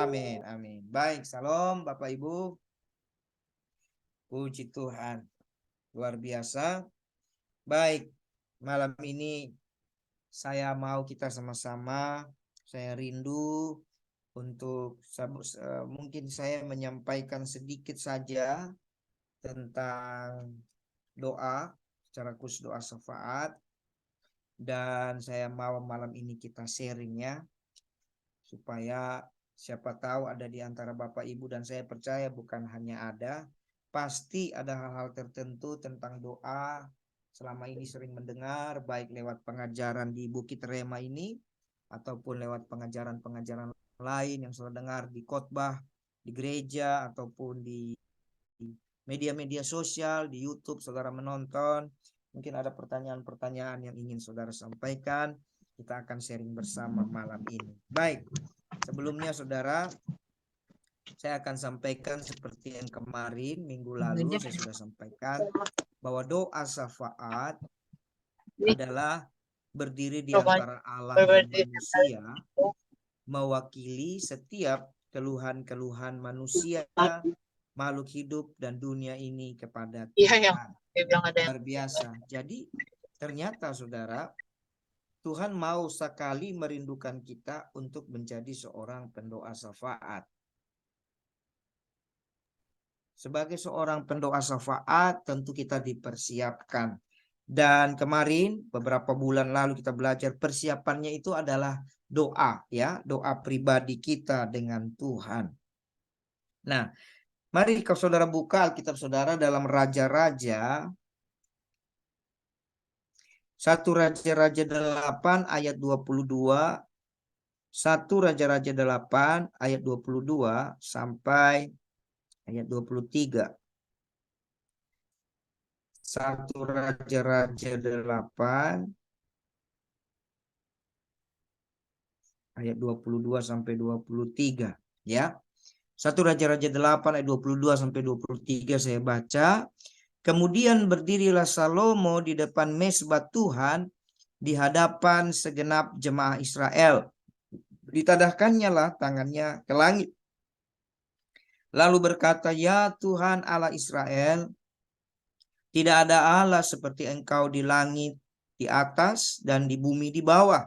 Amin, amin. Baik, salam Bapak Ibu. Puji Tuhan. Luar biasa. Baik, malam ini saya mau kita sama-sama, saya rindu untuk mungkin saya menyampaikan sedikit saja tentang doa, secara khusus doa syafaat. Dan saya mau malam ini kita sharingnya, supaya siapa tahu ada di antara Bapak Ibu, dan saya percaya bukan hanya ada, pasti ada hal-hal tertentu tentang doa selama ini sering mendengar, baik lewat pengajaran di Bukit Rema ini ataupun lewat pengajaran-pengajaran lain yang sudah dengar di khotbah di gereja ataupun di media-media sosial, di YouTube saudara menonton. Mungkin ada pertanyaan-pertanyaan yang ingin saudara sampaikan. Kita akan sharing bersama malam ini. Baik, sebelumnya saudara, saya akan sampaikan seperti yang kemarin minggu lalu saya sudah sampaikan, bahwa doa syafaat adalah berdiri di antara Allah dan manusia, mewakili setiap keluhan-keluhan manusia, makhluk hidup dan dunia ini kepada Tuhan. Luar biasa. Jadi ternyata saudara, Tuhan mau sekali merindukan kita untuk menjadi seorang pendoa syafaat. Sebagai seorang pendoa syafaat tentu kita dipersiapkan. Dan kemarin beberapa bulan lalu kita belajar persiapannya itu adalah doa, ya, doa pribadi kita dengan Tuhan. Nah, mari kalau saudara buka Alkitab saudara dalam Raja-Raja 1 Raja-Raja 8 ayat 22, 1 Raja-Raja 8 ayat 22 sampai ayat 23. 1 Raja-Raja 8 ayat 22 sampai 23, ya. 1 Raja-Raja 8 ayat 22 sampai 23 saya baca. Kemudian berdirilah Salomo di depan mezbah Tuhan di hadapan segenap jemaah Israel. Ditadahkannya lah tangannya ke langit. Lalu berkata, "Ya Tuhan Allah Israel, tidak ada Allah seperti Engkau di langit di atas dan di bumi di bawah.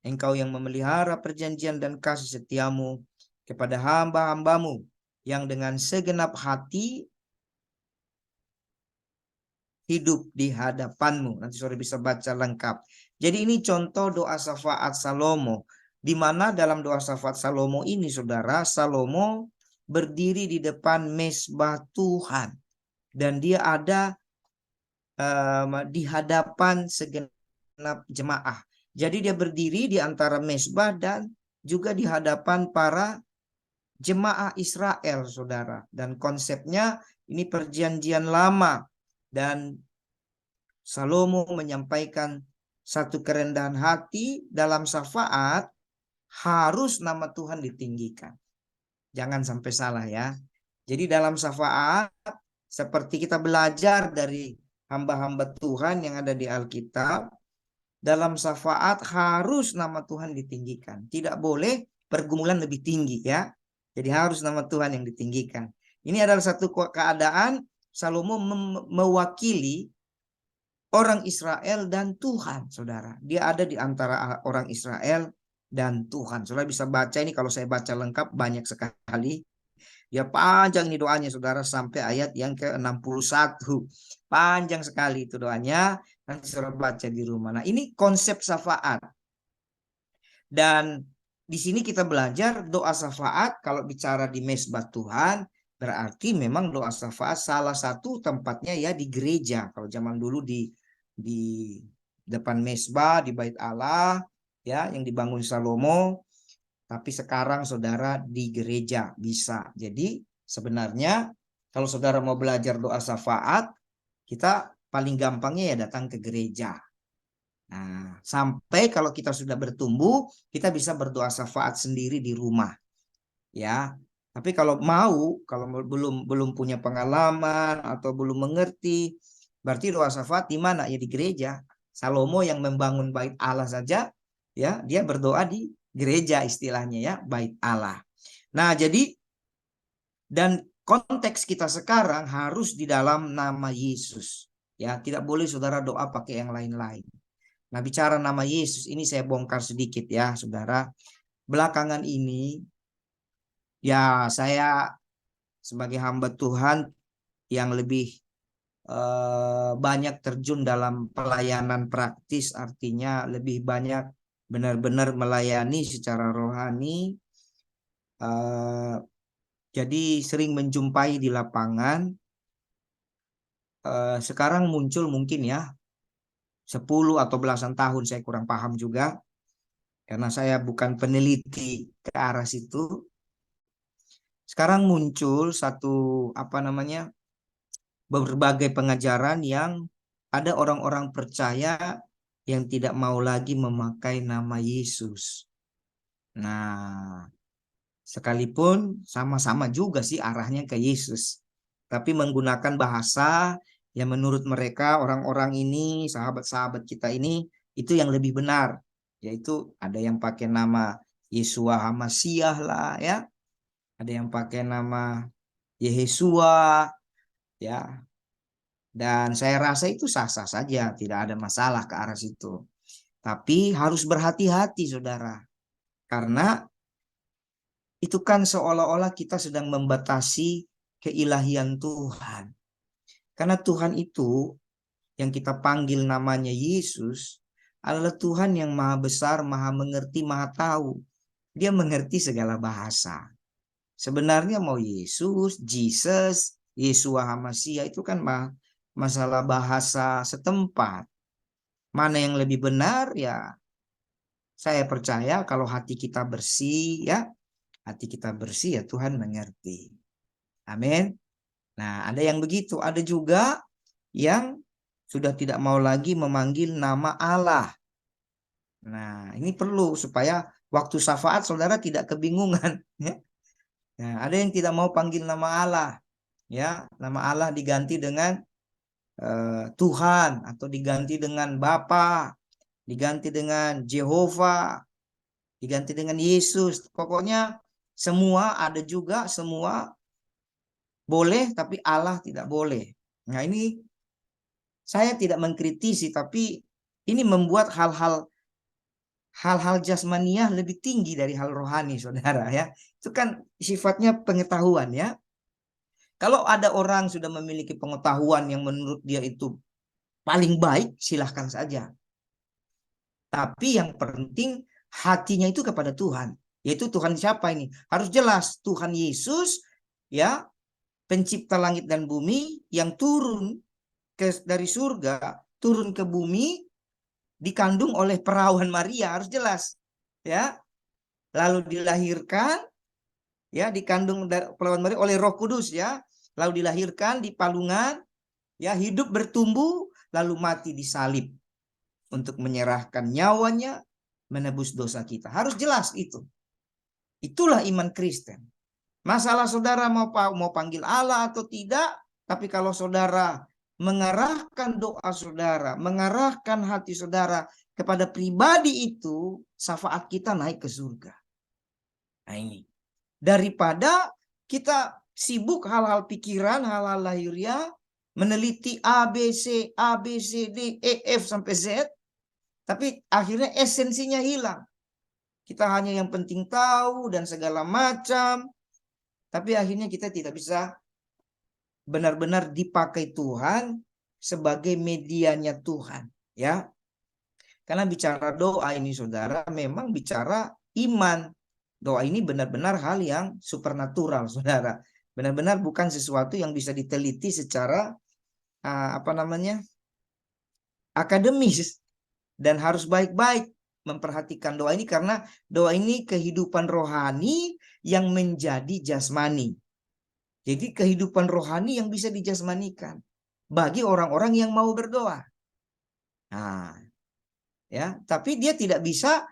Engkau yang memelihara perjanjian dan kasih setiamu kepada hamba-hambamu yang dengan segenap hati hidup di hadapanmu." Nanti sore bisa baca lengkap. Jadi ini contoh doa syafaat Salomo, di mana dalam doa syafaat Salomo ini saudara, Salomo berdiri di depan mezbah Tuhan dan dia ada di hadapan segenap jemaah. Jadi dia berdiri di antara mezbah dan juga di hadapan para jemaah Israel saudara. Dan konsepnya ini perjanjian lama. Dan Salomo menyampaikan satu kerendahan hati dalam syafaat, harus nama Tuhan ditinggikan. Jangan sampai salah ya. Jadi dalam syafaat, seperti kita belajar dari hamba-hamba Tuhan yang ada di Alkitab, dalam syafaat harus nama Tuhan ditinggikan. Tidak boleh pergumulan lebih tinggi ya. Jadi harus nama Tuhan yang ditinggikan. Ini adalah satu keadaan Salomo mewakili orang Israel dan Tuhan, saudara. Dia ada di antara orang Israel dan Tuhan. Saudara bisa baca ini, kalau saya baca lengkap banyak sekali. Ya panjang ini doanya saudara, sampai ayat yang ke-61. Panjang sekali itu doanya. Nanti saudara baca di rumah. Nah ini konsep syafaat. Dan di sini kita belajar doa syafaat kalau bicara di mezbah Tuhan. Berarti memang doa syafaat salah satu tempatnya ya di gereja. Kalau zaman dulu di depan mezbah di bait Allah ya yang dibangun Salomo. Tapi sekarang saudara di gereja bisa. Jadi sebenarnya kalau saudara mau belajar doa syafaat, kita paling gampangnya ya datang ke gereja. Nah, sampai kalau kita sudah bertumbuh, kita bisa berdoa syafaat sendiri di rumah. Ya. Tapi kalau belum punya pengalaman atau belum mengerti, berarti doa syafaat di mana? Ya di gereja. Salomo yang membangun bait Allah saja, ya dia berdoa di gereja istilahnya ya, bait Allah. Nah, jadi dan konteks kita sekarang harus di dalam nama Yesus. Ya, tidak boleh saudara doa pakai yang lain-lain. Nah, bicara nama Yesus ini saya bongkar sedikit ya, saudara. Belakangan ini ya saya sebagai hamba Tuhan yang lebih banyak terjun dalam pelayanan praktis, artinya lebih banyak benar-benar melayani secara rohani. Jadi sering menjumpai di lapangan. Sekarang muncul mungkin ya 10 atau belasan tahun, saya kurang paham juga karena saya bukan peneliti ke arah situ. Sekarang muncul satu apa namanya berbagai pengajaran yang ada orang-orang percaya yang tidak mau lagi memakai nama Yesus. Nah, sekalipun sama-sama juga sih arahnya ke Yesus, tapi menggunakan bahasa yang menurut mereka orang-orang ini, sahabat-sahabat kita ini, itu yang lebih benar. Yaitu ada yang pakai nama Yesua Hamasiah lah ya, ada yang pakai nama Yehesua ya. Dan saya rasa itu sah-sah saja, tidak ada masalah ke arah situ. Tapi harus berhati-hati saudara, karena itu kan seolah-olah kita sedang membatasi keilahian Tuhan. Karena Tuhan itu yang kita panggil namanya Yesus adalah Tuhan yang maha besar, maha mengerti, maha tahu. Dia mengerti segala bahasa. Sebenarnya mau Yesus, Jesus, Yesua Hamasiah itu kan masalah bahasa setempat. Mana yang lebih benar ya saya percaya kalau hati kita bersih ya, hati kita bersih ya Tuhan mengerti. Amin. Nah, ada yang begitu, ada juga yang sudah tidak mau lagi memanggil nama Allah. Nah, ini perlu supaya waktu syafaat saudara tidak kebingungan. Ya. Nah, ada yang tidak mau panggil nama Allah. Ya, nama Allah diganti dengan Tuhan atau diganti dengan Bapa, diganti dengan Jehovah, diganti dengan Yesus. Pokoknya semua ada juga, semua boleh tapi Allah tidak boleh. Nah, ini saya tidak mengkritisi, tapi ini membuat hal-hal jasmaniah lebih tinggi dari hal rohani, saudara ya. Itu kan sifatnya pengetahuan ya. Kalau ada orang sudah memiliki pengetahuan yang menurut dia itu paling baik, silahkan saja. Tapi yang penting hatinya itu kepada Tuhan. Yaitu Tuhan siapa ini? Harus jelas Tuhan Yesus ya, pencipta langit dan bumi yang turun dari surga, turun ke bumi, dikandung oleh perawan Maria, harus jelas ya. Lalu dilahirkan ya, dikandung dari perawan Maria oleh Roh Kudus ya. Lalu dilahirkan di palungan ya, hidup bertumbuh lalu mati disalib untuk menyerahkan nyawanya menebus dosa kita. Harus jelas itu. Itulah iman Kristen. Masalah saudara mau panggil Allah atau tidak, tapi kalau saudara mengarahkan doa saudara, mengarahkan hati saudara kepada pribadi itu, syafaat kita naik ke surga. Nah ini. Daripada kita sibuk hal-hal pikiran, hal-hal lahiriah, meneliti A, B, C, A, B, C, D, E, F sampai Z, tapi akhirnya esensinya hilang. Kita hanya yang penting tahu dan segala macam, tapi akhirnya kita tidak bisa benar-benar dipakai Tuhan sebagai medianya Tuhan, ya. Karena bicara doa ini saudara memang bicara iman. Doa ini benar-benar hal yang supernatural saudara. Benar-benar bukan sesuatu yang bisa diteliti secara akademis, dan harus baik-baik memperhatikan doa ini karena doa ini kehidupan rohani yang menjadi jasmani. Jadi kehidupan rohani yang bisa dijasmanikan bagi orang-orang yang mau berdoa. Nah, ya, tapi dia tidak bisa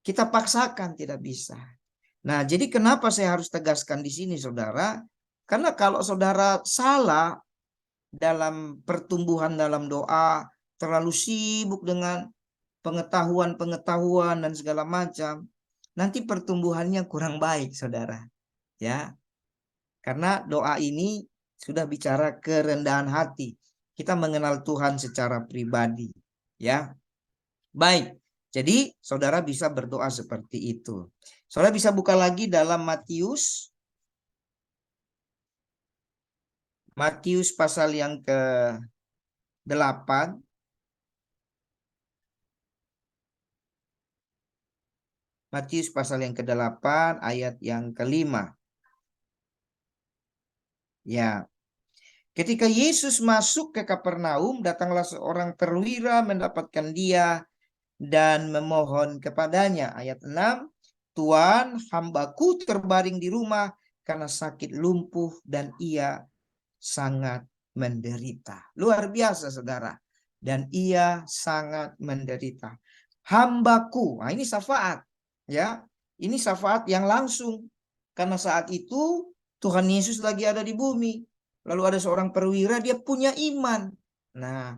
kita paksakan, tidak bisa. Nah, jadi kenapa saya harus tegaskan di sini, saudara? Karena kalau saudara salah dalam pertumbuhan dalam doa, terlalu sibuk dengan pengetahuan dan segala macam, nanti pertumbuhannya kurang baik, saudara. Ya, karena doa ini sudah bicara kerendahan hati. Kita mengenal Tuhan secara pribadi. Ya, baik. Jadi saudara bisa berdoa seperti itu. Saudara bisa buka lagi dalam Matius pasal yang ke-8. Matius pasal yang ke-8 ayat yang ke-5. Ya. Ketika Yesus masuk ke Kapernaum, datanglah seorang perwira mendapatkan dia dan memohon kepadanya. Ayat 6, Tuan, hambaku terbaring di rumah karena sakit lumpuh dan ia sangat menderita. Luar biasa, saudara. Dan ia sangat menderita. Hambaku, nah ini syafaat. Ya, ini syafaat yang langsung. Karena saat itu Tuhan Yesus lagi ada di bumi. Lalu ada seorang perwira, dia punya iman. Nah,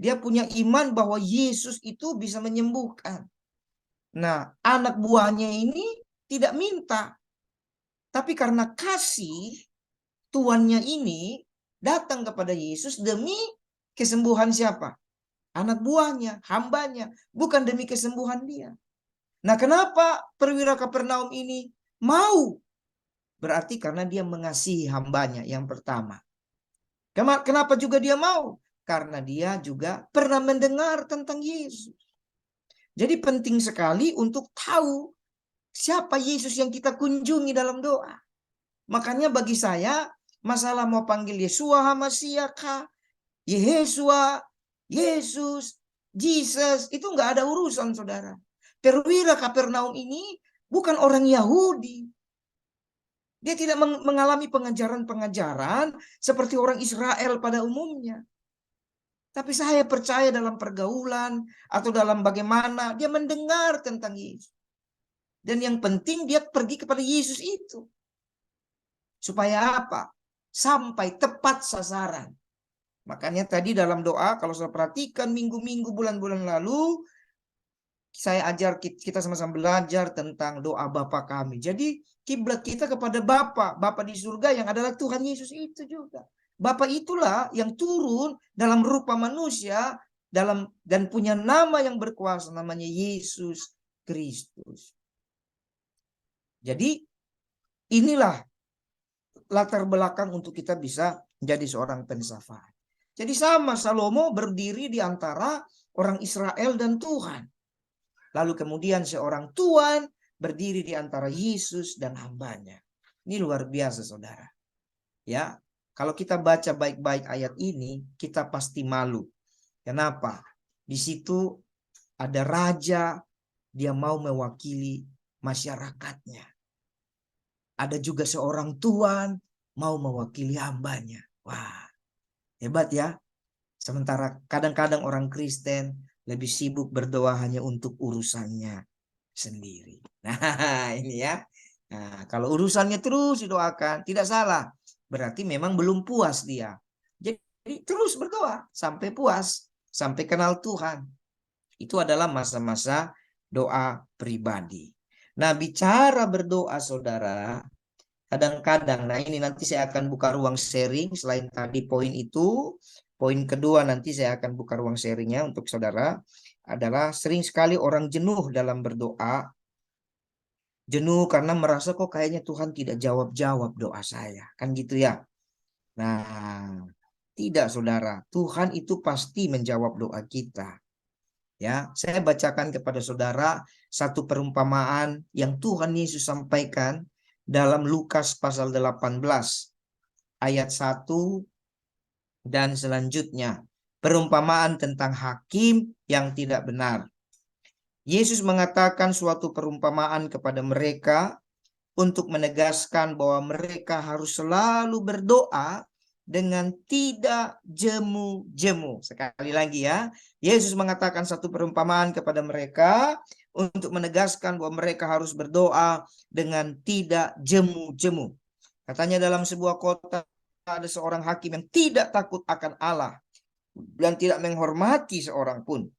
dia punya iman bahwa Yesus itu bisa menyembuhkan. Nah, anak buahnya ini tidak minta. Tapi karena kasih, tuannya ini datang kepada Yesus demi kesembuhan siapa? Anak buahnya, hambanya. Bukan demi kesembuhan dia. Nah, kenapa perwira Kapernaum ini mau? Berarti karena dia mengasihi hambanya yang pertama. Kenapa juga dia mau? Karena dia juga pernah mendengar tentang Yesus. Jadi penting sekali untuk tahu siapa Yesus yang kita kunjungi dalam doa. Makanya bagi saya, masalah mau panggil Yesua Hamasiah kah, Yehesua, Yesus, Jesus, itu nggak ada urusan, saudara. Perwira Kapernaum ini bukan orang Yahudi. Dia tidak mengalami pengajaran-pengajaran seperti orang Israel pada umumnya. Tapi saya percaya dalam pergaulan atau dalam bagaimana dia mendengar tentang Yesus. Dan yang penting dia pergi kepada Yesus itu. Supaya apa? Sampai tepat sasaran. Makanya tadi dalam doa, kalau saya perhatikan minggu-minggu, bulan-bulan lalu, saya ajar kita sama-sama belajar tentang doa Bapa kami. Jadi kiblat kita kepada Bapa di surga yang adalah Tuhan Yesus itu juga. Bapa itulah yang turun dalam rupa manusia dan punya nama yang berkuasa, namanya Yesus Kristus. Jadi inilah latar belakang untuk kita bisa menjadi seorang pensafat. Jadi sama, Salomo berdiri di antara orang Israel dan Tuhan. Lalu kemudian seorang tuan berdiri di antara Yesus dan hambanya. Ini luar biasa, saudara. Ya, kalau kita baca baik-baik ayat ini, kita pasti malu. Kenapa? Di situ ada raja, dia mau mewakili masyarakatnya. Ada juga seorang tuan mau mewakili hambanya. Wah, hebat ya. Sementara kadang-kadang orang Kristen lebih sibuk berdoa hanya untuk urusannya sendiri. Nah, ini ya. Nah, kalau urusannya terus didoakan, tidak salah. Berarti memang belum puas dia. Jadi terus berdoa sampai puas, sampai kenal Tuhan. Itu adalah masa-masa doa pribadi. Nah, bicara berdoa, saudara, kadang-kadang, nah ini nanti saya akan buka ruang sharing selain tadi poin itu. Poin kedua nanti saya akan buka ruang sharingnya untuk saudara adalah sering sekali orang jenuh dalam berdoa. Jenuh karena merasa kok kayaknya Tuhan tidak jawab-jawab doa saya. Kan gitu ya. Nah, tidak, saudara. Tuhan itu pasti menjawab doa kita. Ya, saya bacakan kepada saudara satu perumpamaan yang Tuhan Yesus sampaikan dalam Lukas pasal 18 ayat 1 dan selanjutnya. Perumpamaan tentang hakim yang tidak benar. Yesus mengatakan suatu perumpamaan kepada mereka untuk menegaskan bahwa mereka harus selalu berdoa dengan tidak jemu-jemu. Sekali lagi ya, Yesus mengatakan satu perumpamaan kepada mereka untuk menegaskan bahwa mereka harus berdoa dengan tidak jemu-jemu. Katanya dalam sebuah kota ada seorang hakim yang tidak takut akan Allah dan tidak menghormati seorang pun.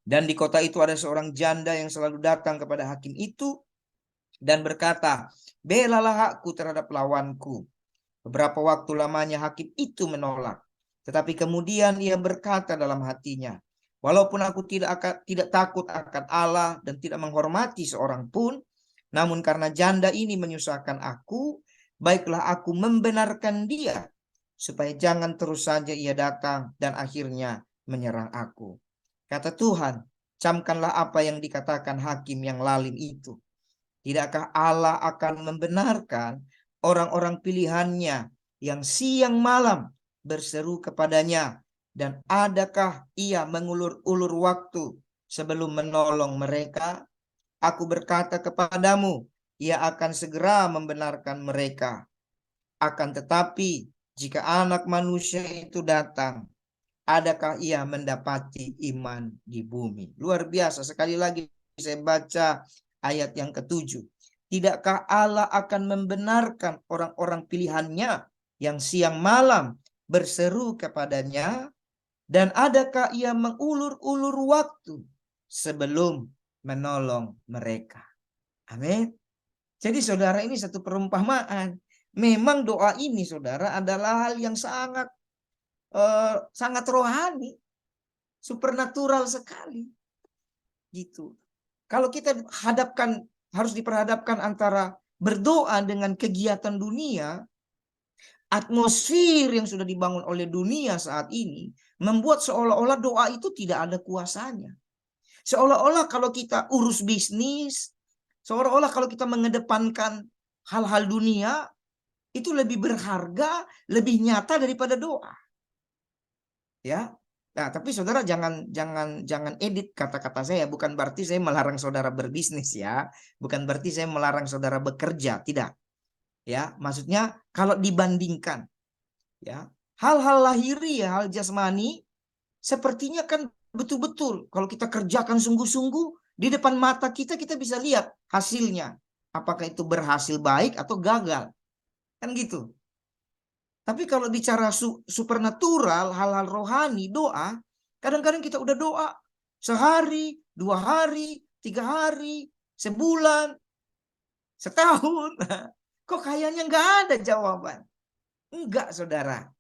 Dan di kota itu ada seorang janda yang selalu datang kepada hakim itu dan berkata, belalah hakku terhadap lawanku. Beberapa waktu lamanya hakim itu menolak. Tetapi kemudian ia berkata dalam hatinya, walaupun aku tidak takut akan Allah dan tidak menghormati seorang pun, namun karena janda ini menyusahkan aku, baiklah aku membenarkan dia, supaya jangan terus saja ia datang dan akhirnya menyerang aku. Kata Tuhan, camkanlah apa yang dikatakan hakim yang lalim itu. Tidakkah Allah akan membenarkan orang-orang pilihannya yang siang malam berseru kepadanya, dan adakah ia mengulur-ulur waktu sebelum menolong mereka? Aku berkata kepadamu, ia akan segera membenarkan mereka. Akan tetapi, jika Anak Manusia itu datang, adakah ia mendapati iman di bumi? Luar biasa. Sekali lagi saya baca ayat yang ke-7. Tidakkah Allah akan membenarkan orang-orang pilihannya yang siang malam berseru kepadanya? Dan adakah ia mengulur-ulur waktu sebelum menolong mereka? Amin. Jadi saudara, ini satu perumpamaan. Memang doa ini saudara adalah hal yang sangat rohani, supernatural sekali. Gitu. Kalau kita harus diperhadapkan antara berdoa dengan kegiatan dunia, atmosfer yang sudah dibangun oleh dunia saat ini membuat seolah-olah doa itu tidak ada kuasanya. Seolah-olah kalau kita urus bisnis, seolah-olah kalau kita mengedepankan hal-hal dunia, itu lebih berharga, lebih nyata daripada doa. Ya. Nah, tapi saudara jangan edit kata-kata saya. Bukan berarti saya melarang saudara berbisnis ya. Bukan berarti saya melarang saudara bekerja, tidak. Ya, maksudnya kalau dibandingkan ya, hal-hal lahiriah, hal jasmani sepertinya kan betul-betul kalau kita kerjakan sungguh-sungguh di depan mata kita bisa lihat hasilnya. Apakah itu berhasil baik atau gagal. Kan gitu. Tapi kalau bicara supernatural, hal-hal rohani, doa, kadang-kadang kita udah doa sehari, 2 hari, 3 hari, sebulan, setahun. Kok kayaknya nggak ada jawaban? Enggak, saudara.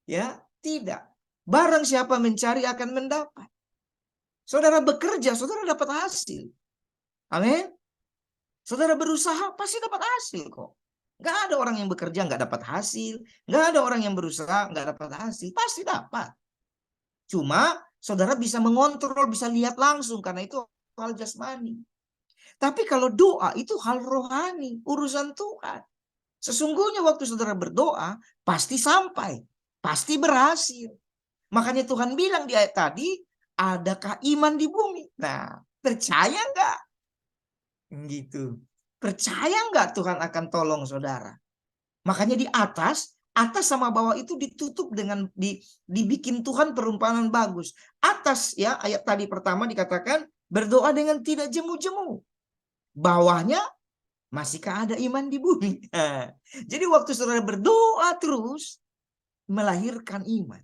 Ya, tidak. Barang siapa mencari akan mendapat. Saudara bekerja, saudara dapat hasil. Amin. Saudara berusaha, pasti dapat hasil kok. Nggak ada orang yang bekerja nggak dapat hasil. Nggak ada orang yang berusaha nggak dapat hasil. Pasti dapat. Cuma saudara bisa mengontrol, bisa lihat langsung. Karena itu hal jasmani. Tapi kalau doa itu hal rohani. Urusan Tuhan. Sesungguhnya waktu saudara berdoa, pasti sampai. Pasti berhasil. Makanya Tuhan bilang di ayat tadi, adakah iman di bumi? Nah, percaya nggak? Gitu. Percaya nggak Tuhan akan tolong saudara? Makanya di atas sama bawah itu ditutup dengan dibikin Tuhan perumpamaan bagus. Atas ya, ayat tadi pertama dikatakan berdoa dengan tidak jemu-jemu. Bawahnya masihkah ada iman di bumi? Nah, jadi waktu saudara berdoa terus melahirkan iman.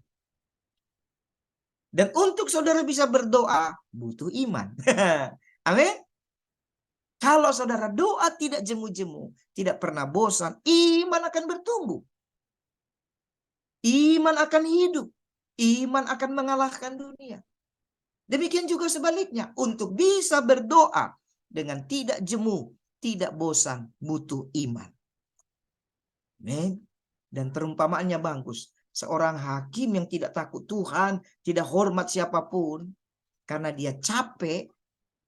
Dan untuk saudara bisa berdoa butuh iman. Amin. Kalau saudara doa tidak jemu-jemu, tidak pernah bosan, iman akan bertumbuh. Iman akan hidup. Iman akan mengalahkan dunia. Demikian juga sebaliknya. Untuk bisa berdoa dengan tidak jemu, tidak bosan, butuh iman. Amin. Dan perumpamaannya bagus. Seorang hakim yang tidak takut Tuhan, tidak hormat siapapun, karena dia capek,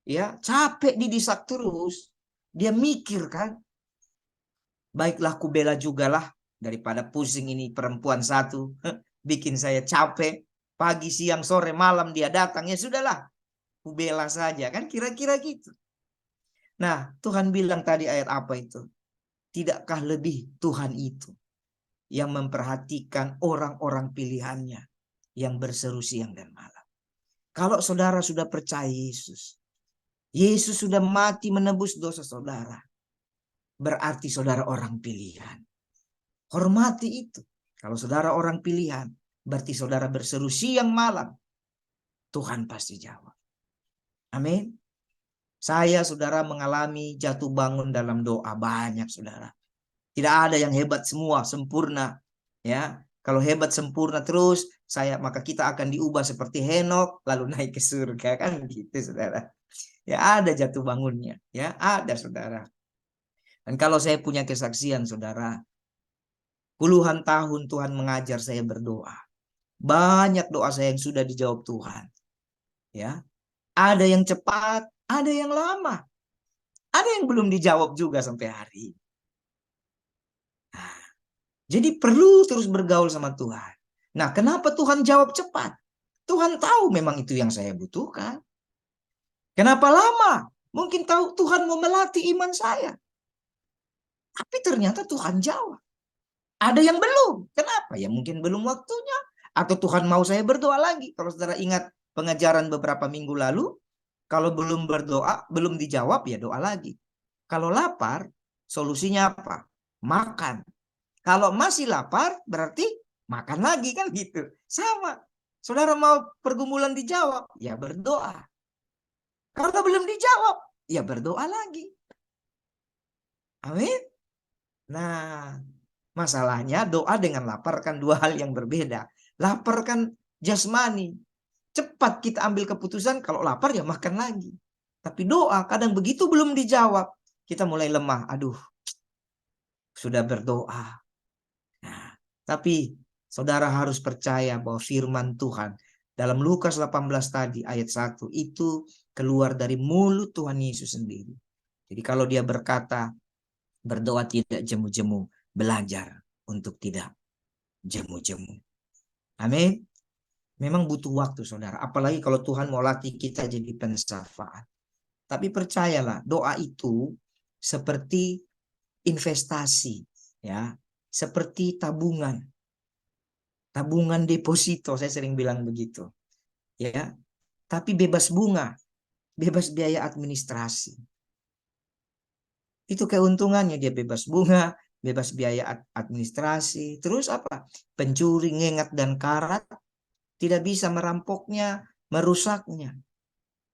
ya capek didisak terus, dia mikir kan, baiklah ku bela jugalah daripada pusing ini perempuan satu bikin saya capek, pagi siang sore malam dia datang, ya sudahlah ku bela saja, kan kira-kira gitu. Nah, Tuhan bilang tadi ayat apa itu? Tidakkah lebih Tuhan itu yang memperhatikan orang-orang pilihannya yang berseru siang dan malam. Kalau saudara sudah percaya Yesus, Yesus sudah mati menebus dosa saudara, berarti saudara orang pilihan. Hormati itu. Kalau saudara orang pilihan, berarti saudara berseru siang malam, Tuhan pasti jawab. Amin. Saya, saudara, mengalami jatuh bangun dalam doa banyak, saudara. Tidak ada yang hebat, semua sempurna. Ya, kalau hebat sempurna terus, maka kita akan diubah seperti Henok lalu naik ke surga, kan gitu, saudara. Ya ada jatuh bangunnya, ya ada, saudara. Dan kalau saya punya kesaksian, saudara, puluhan tahun Tuhan mengajar saya berdoa. Banyak doa saya yang sudah dijawab Tuhan. Ya, ada yang cepat, ada yang lama, ada yang belum dijawab juga sampai hari ini. Nah, jadi perlu terus bergaul sama Tuhan. Nah, kenapa Tuhan jawab cepat? Tuhan tahu memang itu yang saya butuhkan. Kenapa lama? Mungkin tahu Tuhan mau melatih iman saya. Tapi ternyata Tuhan jawab. Ada yang belum. Kenapa? Ya mungkin belum waktunya. Atau Tuhan mau saya berdoa lagi. Kalau saudara ingat pengajaran beberapa minggu lalu, kalau belum berdoa, belum dijawab, ya doa lagi. Kalau lapar, solusinya apa? Makan. Kalau masih lapar, berarti makan lagi, kan gitu. Sama. Saudara mau pergumulan dijawab, ya berdoa. Kalau belum dijawab, ya berdoa lagi. Amin. Nah, masalahnya doa dengan lapar kan dua hal yang berbeda. Lapar kan jasmani. Cepat kita ambil keputusan, kalau lapar ya makan lagi. Tapi doa kadang begitu belum dijawab, kita mulai lemah. Aduh, sudah berdoa. Nah, tapi saudara harus percaya bahwa firman Tuhan dalam Lukas 18 tadi ayat 1 itu keluar dari mulut Tuhan Yesus sendiri. Jadi kalau dia berkata, berdoa tidak jemu-jemu, belajar untuk tidak jemu-jemu. Amin. Memang butuh waktu, saudara. Apalagi kalau Tuhan mau latih kita jadi pensyafaat. Tapi percayalah, doa itu seperti investasi, ya, seperti tabungan. Tabungan deposito, saya sering bilang begitu. Ya, tapi bebas bunga, bebas biaya administrasi. Itu keuntungannya, dia bebas bunga, bebas biaya administrasi. Terus apa? Pencuri, ngengat, dan karat tidak bisa merampoknya, merusaknya.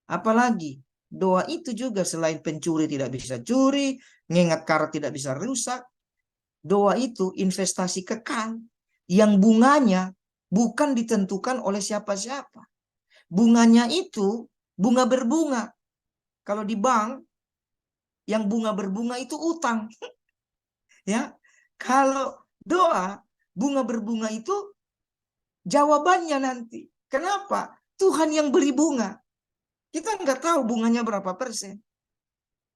Apalagi doa itu juga selain pencuri tidak bisa curi, ngengat karat tidak bisa rusak. Doa itu investasi kekal yang bunganya bukan ditentukan oleh siapa-siapa. Bunganya itu bunga berbunga. Kalau di bank yang bunga berbunga itu utang. Ya. Kalau doa bunga berbunga itu jawabannya nanti. Kenapa? Tuhan yang beri bunga. Kita nggak tahu bunganya berapa persen.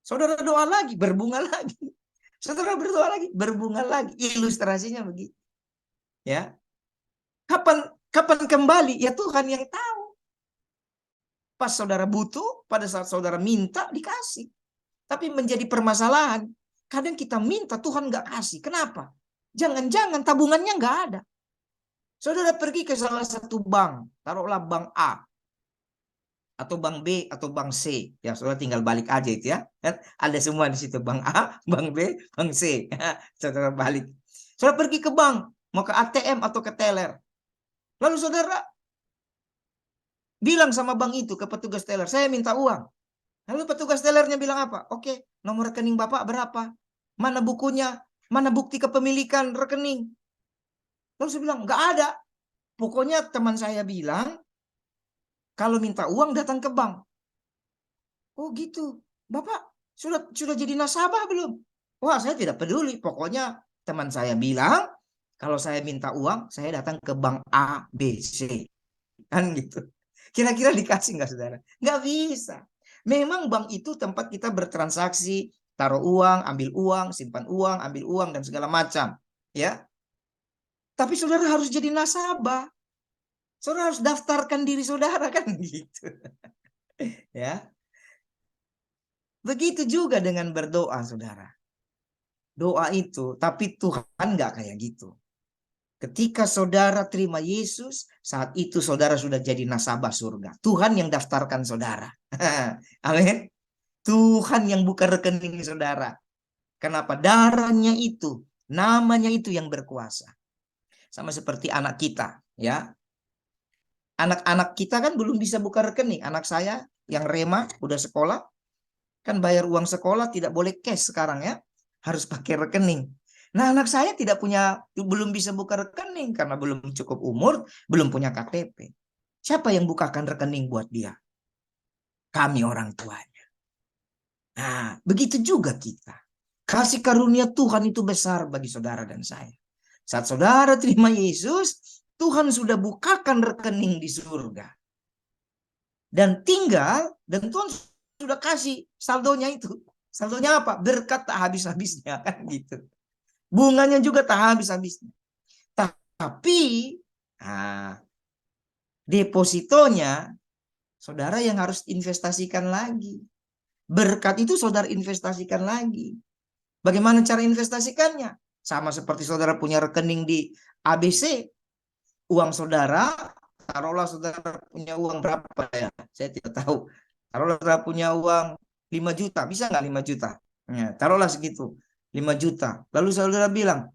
Saudara doa lagi, berbunga lagi. Saudara berdoa lagi, berbunga lagi. Ilustrasinya begitu. Ya. Kapan kembali? Ya Tuhan yang tahu. Pas saudara butuh, pada saat saudara minta, dikasih. Tapi menjadi permasalahan. Kadang kita minta, Tuhan nggak kasih. Kenapa? Jangan-jangan tabungannya nggak ada. Saudara pergi ke salah satu bank. Taruhlah bank A. Atau bank B, atau bank C. Ya, saudara tinggal balik aja itu ya. Ada semua di situ. Bank A, bank B, bank C. Saudara balik. Saudara pergi ke bank. Mau ke ATM atau ke teller. Lalu saudara bilang sama bank itu, ke petugas teller, saya minta uang. Lalu petugas tellernya bilang apa? Oke, nomor rekening Bapak berapa? Mana bukunya? Mana bukti kepemilikan rekening? Lalu saya bilang, nggak ada. Pokoknya teman saya bilang, kalau minta uang datang ke bank. Oh gitu. Bapak sudah jadi nasabah belum? Wah, saya tidak peduli. Pokoknya teman saya bilang, kalau saya minta uang, saya datang ke bank A, B, C. Kan gitu. Kira-kira dikasih nggak, saudara? Nggak bisa. Memang bank itu tempat kita bertransaksi, taruh uang, ambil uang, simpan uang, ambil uang, dan segala macam. Ya. Tapi saudara harus jadi nasabah. Saudara harus daftarkan diri saudara, kan gitu. Ya. Begitu juga dengan berdoa, saudara. Doa itu, tapi Tuhan nggak kayak gitu. Ketika saudara terima Yesus, saat itu saudara sudah jadi nasabah surga. Tuhan yang daftarkan saudara. Amin. Tuhan yang buka rekening saudara. Kenapa? Darahnya itu, namanya itu yang berkuasa. Sama seperti anak kita, ya. Anak-anak kita kan belum bisa buka rekening. Anak saya yang rema udah sekolah, Kan bayar uang sekolah tidak boleh cash sekarang ya. Harus pakai rekening. Nah, anak saya tidak punya, belum bisa buka rekening karena belum cukup umur, belum punya KTP. Siapa yang bukakan rekening buat dia? Kami orang tuanya. Nah, begitu juga kita. Kasih karunia Tuhan itu besar bagi saudara dan saya. Saat saudara terima Yesus, Tuhan sudah bukakan rekening di surga. Dan Tuhan sudah kasih saldonya itu. Saldonya apa? Berkat tak habis-habisnya kan gitu. Bunganya juga tak habis-habisnya. Tapi nah, depositonya saudara yang harus investasikan lagi. Berkat itu saudara investasikan lagi. Bagaimana cara investasikannya? Sama seperti saudara punya rekening di ABC. Uang saudara, taruhlah saudara punya uang berapa ya? Saya tidak tahu. Taruhlah saudara punya uang 5 juta. Bisa nggak 5 juta? Ya, taruhlah segitu. 5 juta. Lalu saudara bilang,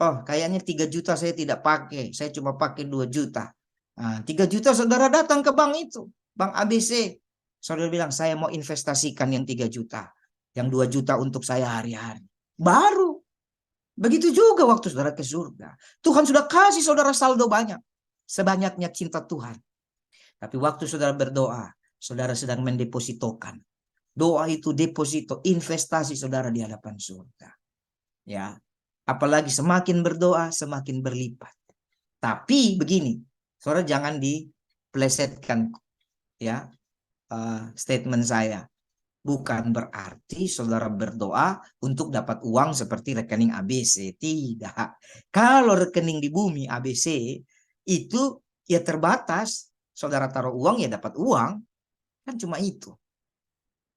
oh kayaknya 3 juta saya tidak pakai. Saya cuma pakai 2 juta. Nah, 3 juta saudara datang ke bank itu. Bank ABC. Saudara bilang, saya mau investasikan yang 3 juta. Yang 2 juta untuk saya hari-hari. Baru. Begitu juga waktu saudara ke surga. Tuhan sudah kasih saudara saldo banyak. Sebanyaknya cinta Tuhan. Tapi waktu saudara berdoa, saudara sedang mendepositokan. Doa itu deposito, investasi saudara di hadapan surga. Ya, apalagi semakin berdoa, semakin berlipat. Tapi begini, saudara jangan dipelesetkan ya statement saya. Bukan berarti saudara berdoa untuk dapat uang seperti rekening ABC. Tidak. Kalau rekening di bumi ABC itu ya terbatas. Saudara taruh uang ya dapat uang. Kan cuma itu.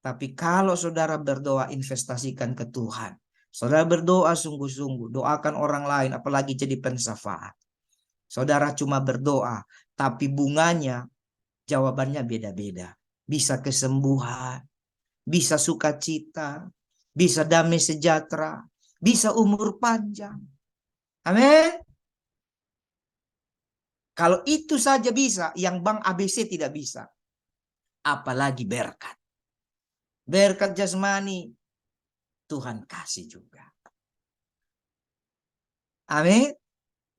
Tapi kalau saudara berdoa investasikan ke Tuhan. Saudara berdoa sungguh-sungguh. Doakan orang lain apalagi jadi pensyafaat. Saudara cuma berdoa. Tapi bunganya jawabannya beda-beda. Bisa kesembuhan. Bisa sukacita, bisa damai sejahtera, bisa umur panjang. Amin. Kalau itu saja bisa, yang Bank ABC tidak bisa. Apalagi berkat. Berkat jasmani, Tuhan kasih juga. Amin.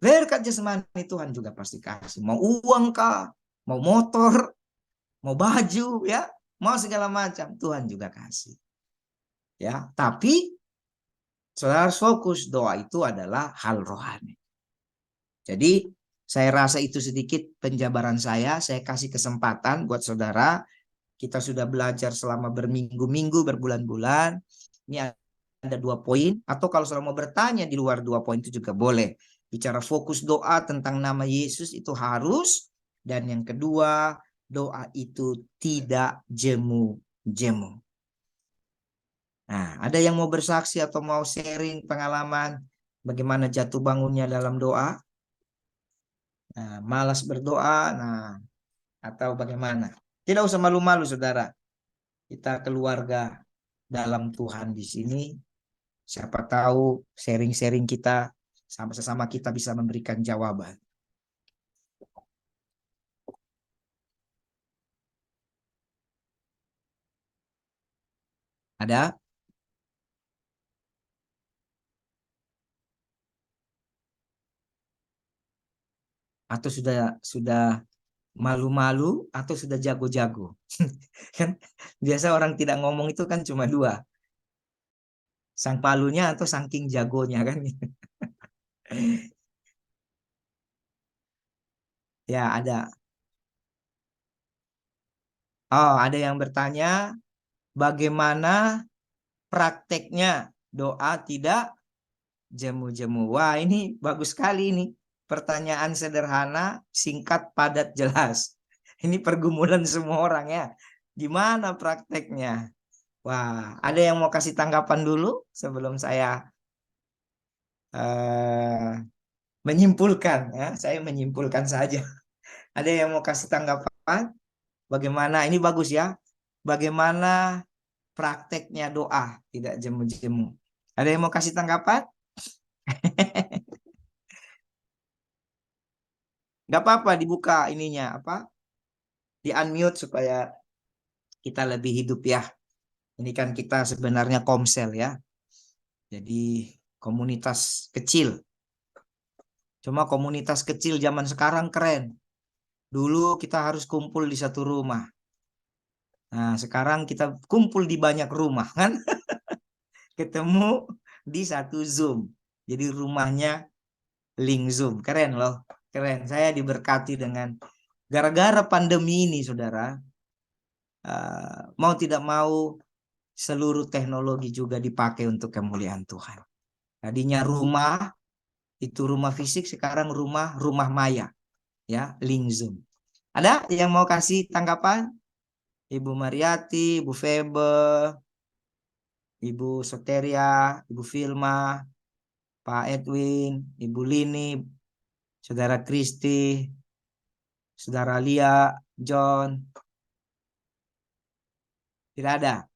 Berkat jasmani Tuhan juga pasti kasih. Mau uang kah, mau motor, mau baju ya, mau segala macam Tuhan juga kasih. Ya, tapi saudara harus fokus, doa itu adalah hal rohani. Jadi saya rasa itu sedikit penjabaran saya kasih kesempatan buat saudara. Kita sudah belajar selama berminggu-minggu, berbulan-bulan. Ini ada 2 poin. Atau kalau saudara mau bertanya di luar 2 poin itu juga boleh. Bicara fokus doa tentang nama Yesus itu harus. Dan yang kedua, doa itu tidak jemu-jemu. Nah, ada yang mau bersaksi atau mau sharing pengalaman bagaimana jatuh bangunnya dalam doa? Nah, malas berdoa, nah atau bagaimana? Tidak usah malu-malu, saudara. Kita keluarga dalam Tuhan di sini. Siapa tahu sharing-sharing kita sama sesama kita bisa memberikan jawaban. Ada? Atau sudah malu-malu atau sudah jago-jago? Kan biasa orang tidak ngomong itu kan cuma dua. Sang palunya atau saking jagonya kan. Ya, ada. Oh, ada yang bertanya bagaimana prakteknya doa tidak jemu-jemu. Wah, ini bagus sekali ini. Pertanyaan sederhana, singkat, padat, jelas. Ini pergumulan semua orang ya. Gimana prakteknya? Wah, ada yang mau kasih tanggapan dulu sebelum saya eh, menyimpulkan ya. Saya menyimpulkan saja. Ada yang mau kasih tanggapan? Bagaimana? Ini bagus ya. Bagaimana prakteknya doa tidak jemu-jemu? Ada yang mau kasih tanggapan? Gak apa-apa dibuka ininya apa? Di unmute supaya kita lebih hidup ya. Ini kan kita sebenarnya komsel ya. Jadi komunitas kecil. Cuma komunitas kecil zaman sekarang keren. Dulu kita harus kumpul di satu rumah. Nah, sekarang kita kumpul di banyak rumah kan? Ketemu di satu Zoom. Jadi rumahnya link Zoom. Keren loh. Keren. Saya diberkati dengan gara-gara pandemi ini, saudara. Mau tidak mau seluruh teknologi juga dipakai untuk kemuliaan Tuhan. Tadinya rumah itu rumah fisik, sekarang rumah maya ya, link Zoom. Ada yang mau kasih tanggapan? Ibu Mariati, Ibu Febe, Ibu Soteria, Ibu Filma, Pak Edwin, Ibu Lini, Saudara Kristi, Saudara Lia, John. Tidak ada.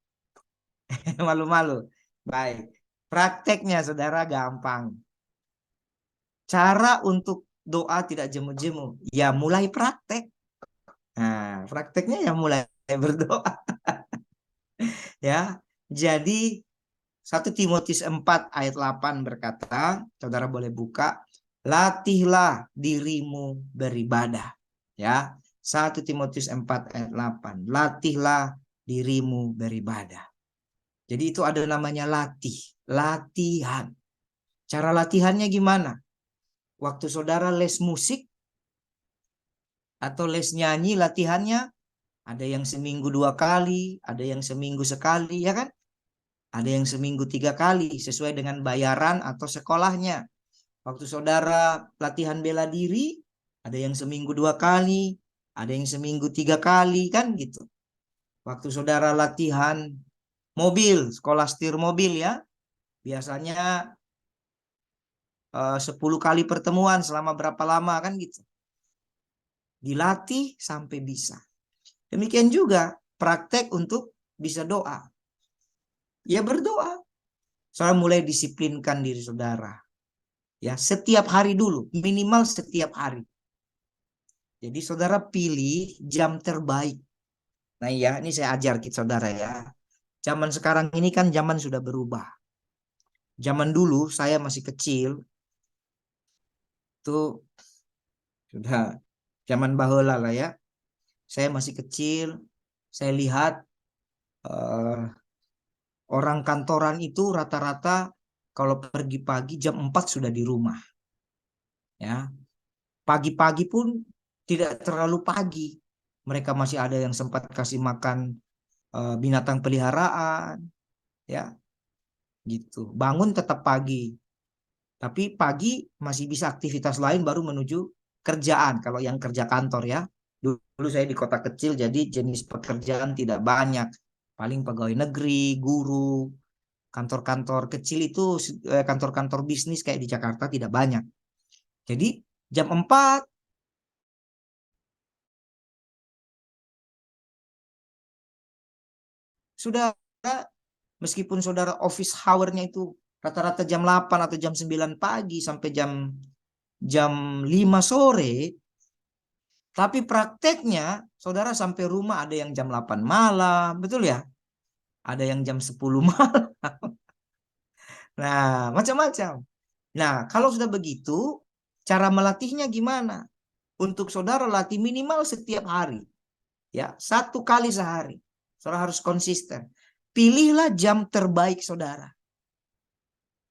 Malu-malu. Baik. Prakteknya saudara gampang. Cara untuk doa tidak jemu-jemu. Ya mulai praktek. Nah, prakteknya ya mulai berdoa. Ya. Jadi 1 Timotius 4 ayat 8 berkata, saudara boleh buka, latihlah dirimu beribadah. Ya. 1 Timotius 4 ayat 8. Latihlah dirimu beribadah. Jadi itu ada namanya latihan. Cara latihannya gimana? Waktu saudara les musik atau les nyanyi, latihannya ada yang seminggu 2 kali, ada yang seminggu sekali, ya kan? Ada yang seminggu 3 kali, sesuai dengan bayaran atau sekolahnya. Waktu saudara latihan bela diri, ada yang seminggu 2 kali, ada yang seminggu 3 kali, kan gitu. Waktu saudara latihan mobil, sekolah setir mobil ya, biasanya 10 kali pertemuan selama berapa lama, kan gitu. Dilatih sampai bisa. Demikian juga praktek untuk bisa doa. Ya berdoa. Saudara mulai disiplinkan diri saudara. Ya, setiap hari dulu, minimal setiap hari. Jadi saudara pilih jam terbaik. Nah ya, ini saya ajar kita saudara ya. Zaman sekarang ini kan zaman sudah berubah. Zaman dulu saya masih kecil, tuh sudah zaman baheula lah ya. Saya masih kecil, saya lihat orang kantoran itu rata-rata kalau pergi pagi jam 4 sudah di rumah. Ya. Pagi-pagi pun tidak terlalu pagi. Mereka masih ada yang sempat kasih makan binatang peliharaan, ya. Gitu. Bangun tetap pagi. Tapi pagi masih bisa aktivitas lain baru menuju kerjaan kalau yang kerja kantor ya. Dulu saya di kota kecil jadi jenis pekerjaan tidak banyak. Paling pegawai negeri, guru, kantor-kantor kecil itu kantor-kantor bisnis kayak di Jakarta tidak banyak. Jadi jam 4 sudah, meskipun saudara office hour-nya itu rata-rata jam 8 atau jam 9 pagi sampai jam 5 sore, tapi prakteknya saudara sampai rumah ada yang jam 8 malam, betul ya? Ada yang jam 10 malam. Nah, macam-macam. Nah, kalau sudah begitu, cara melatihnya gimana? Untuk saudara latih minimal setiap hari. Ya, 1 kali sehari. Saudara harus konsisten. Pilihlah jam terbaik saudara.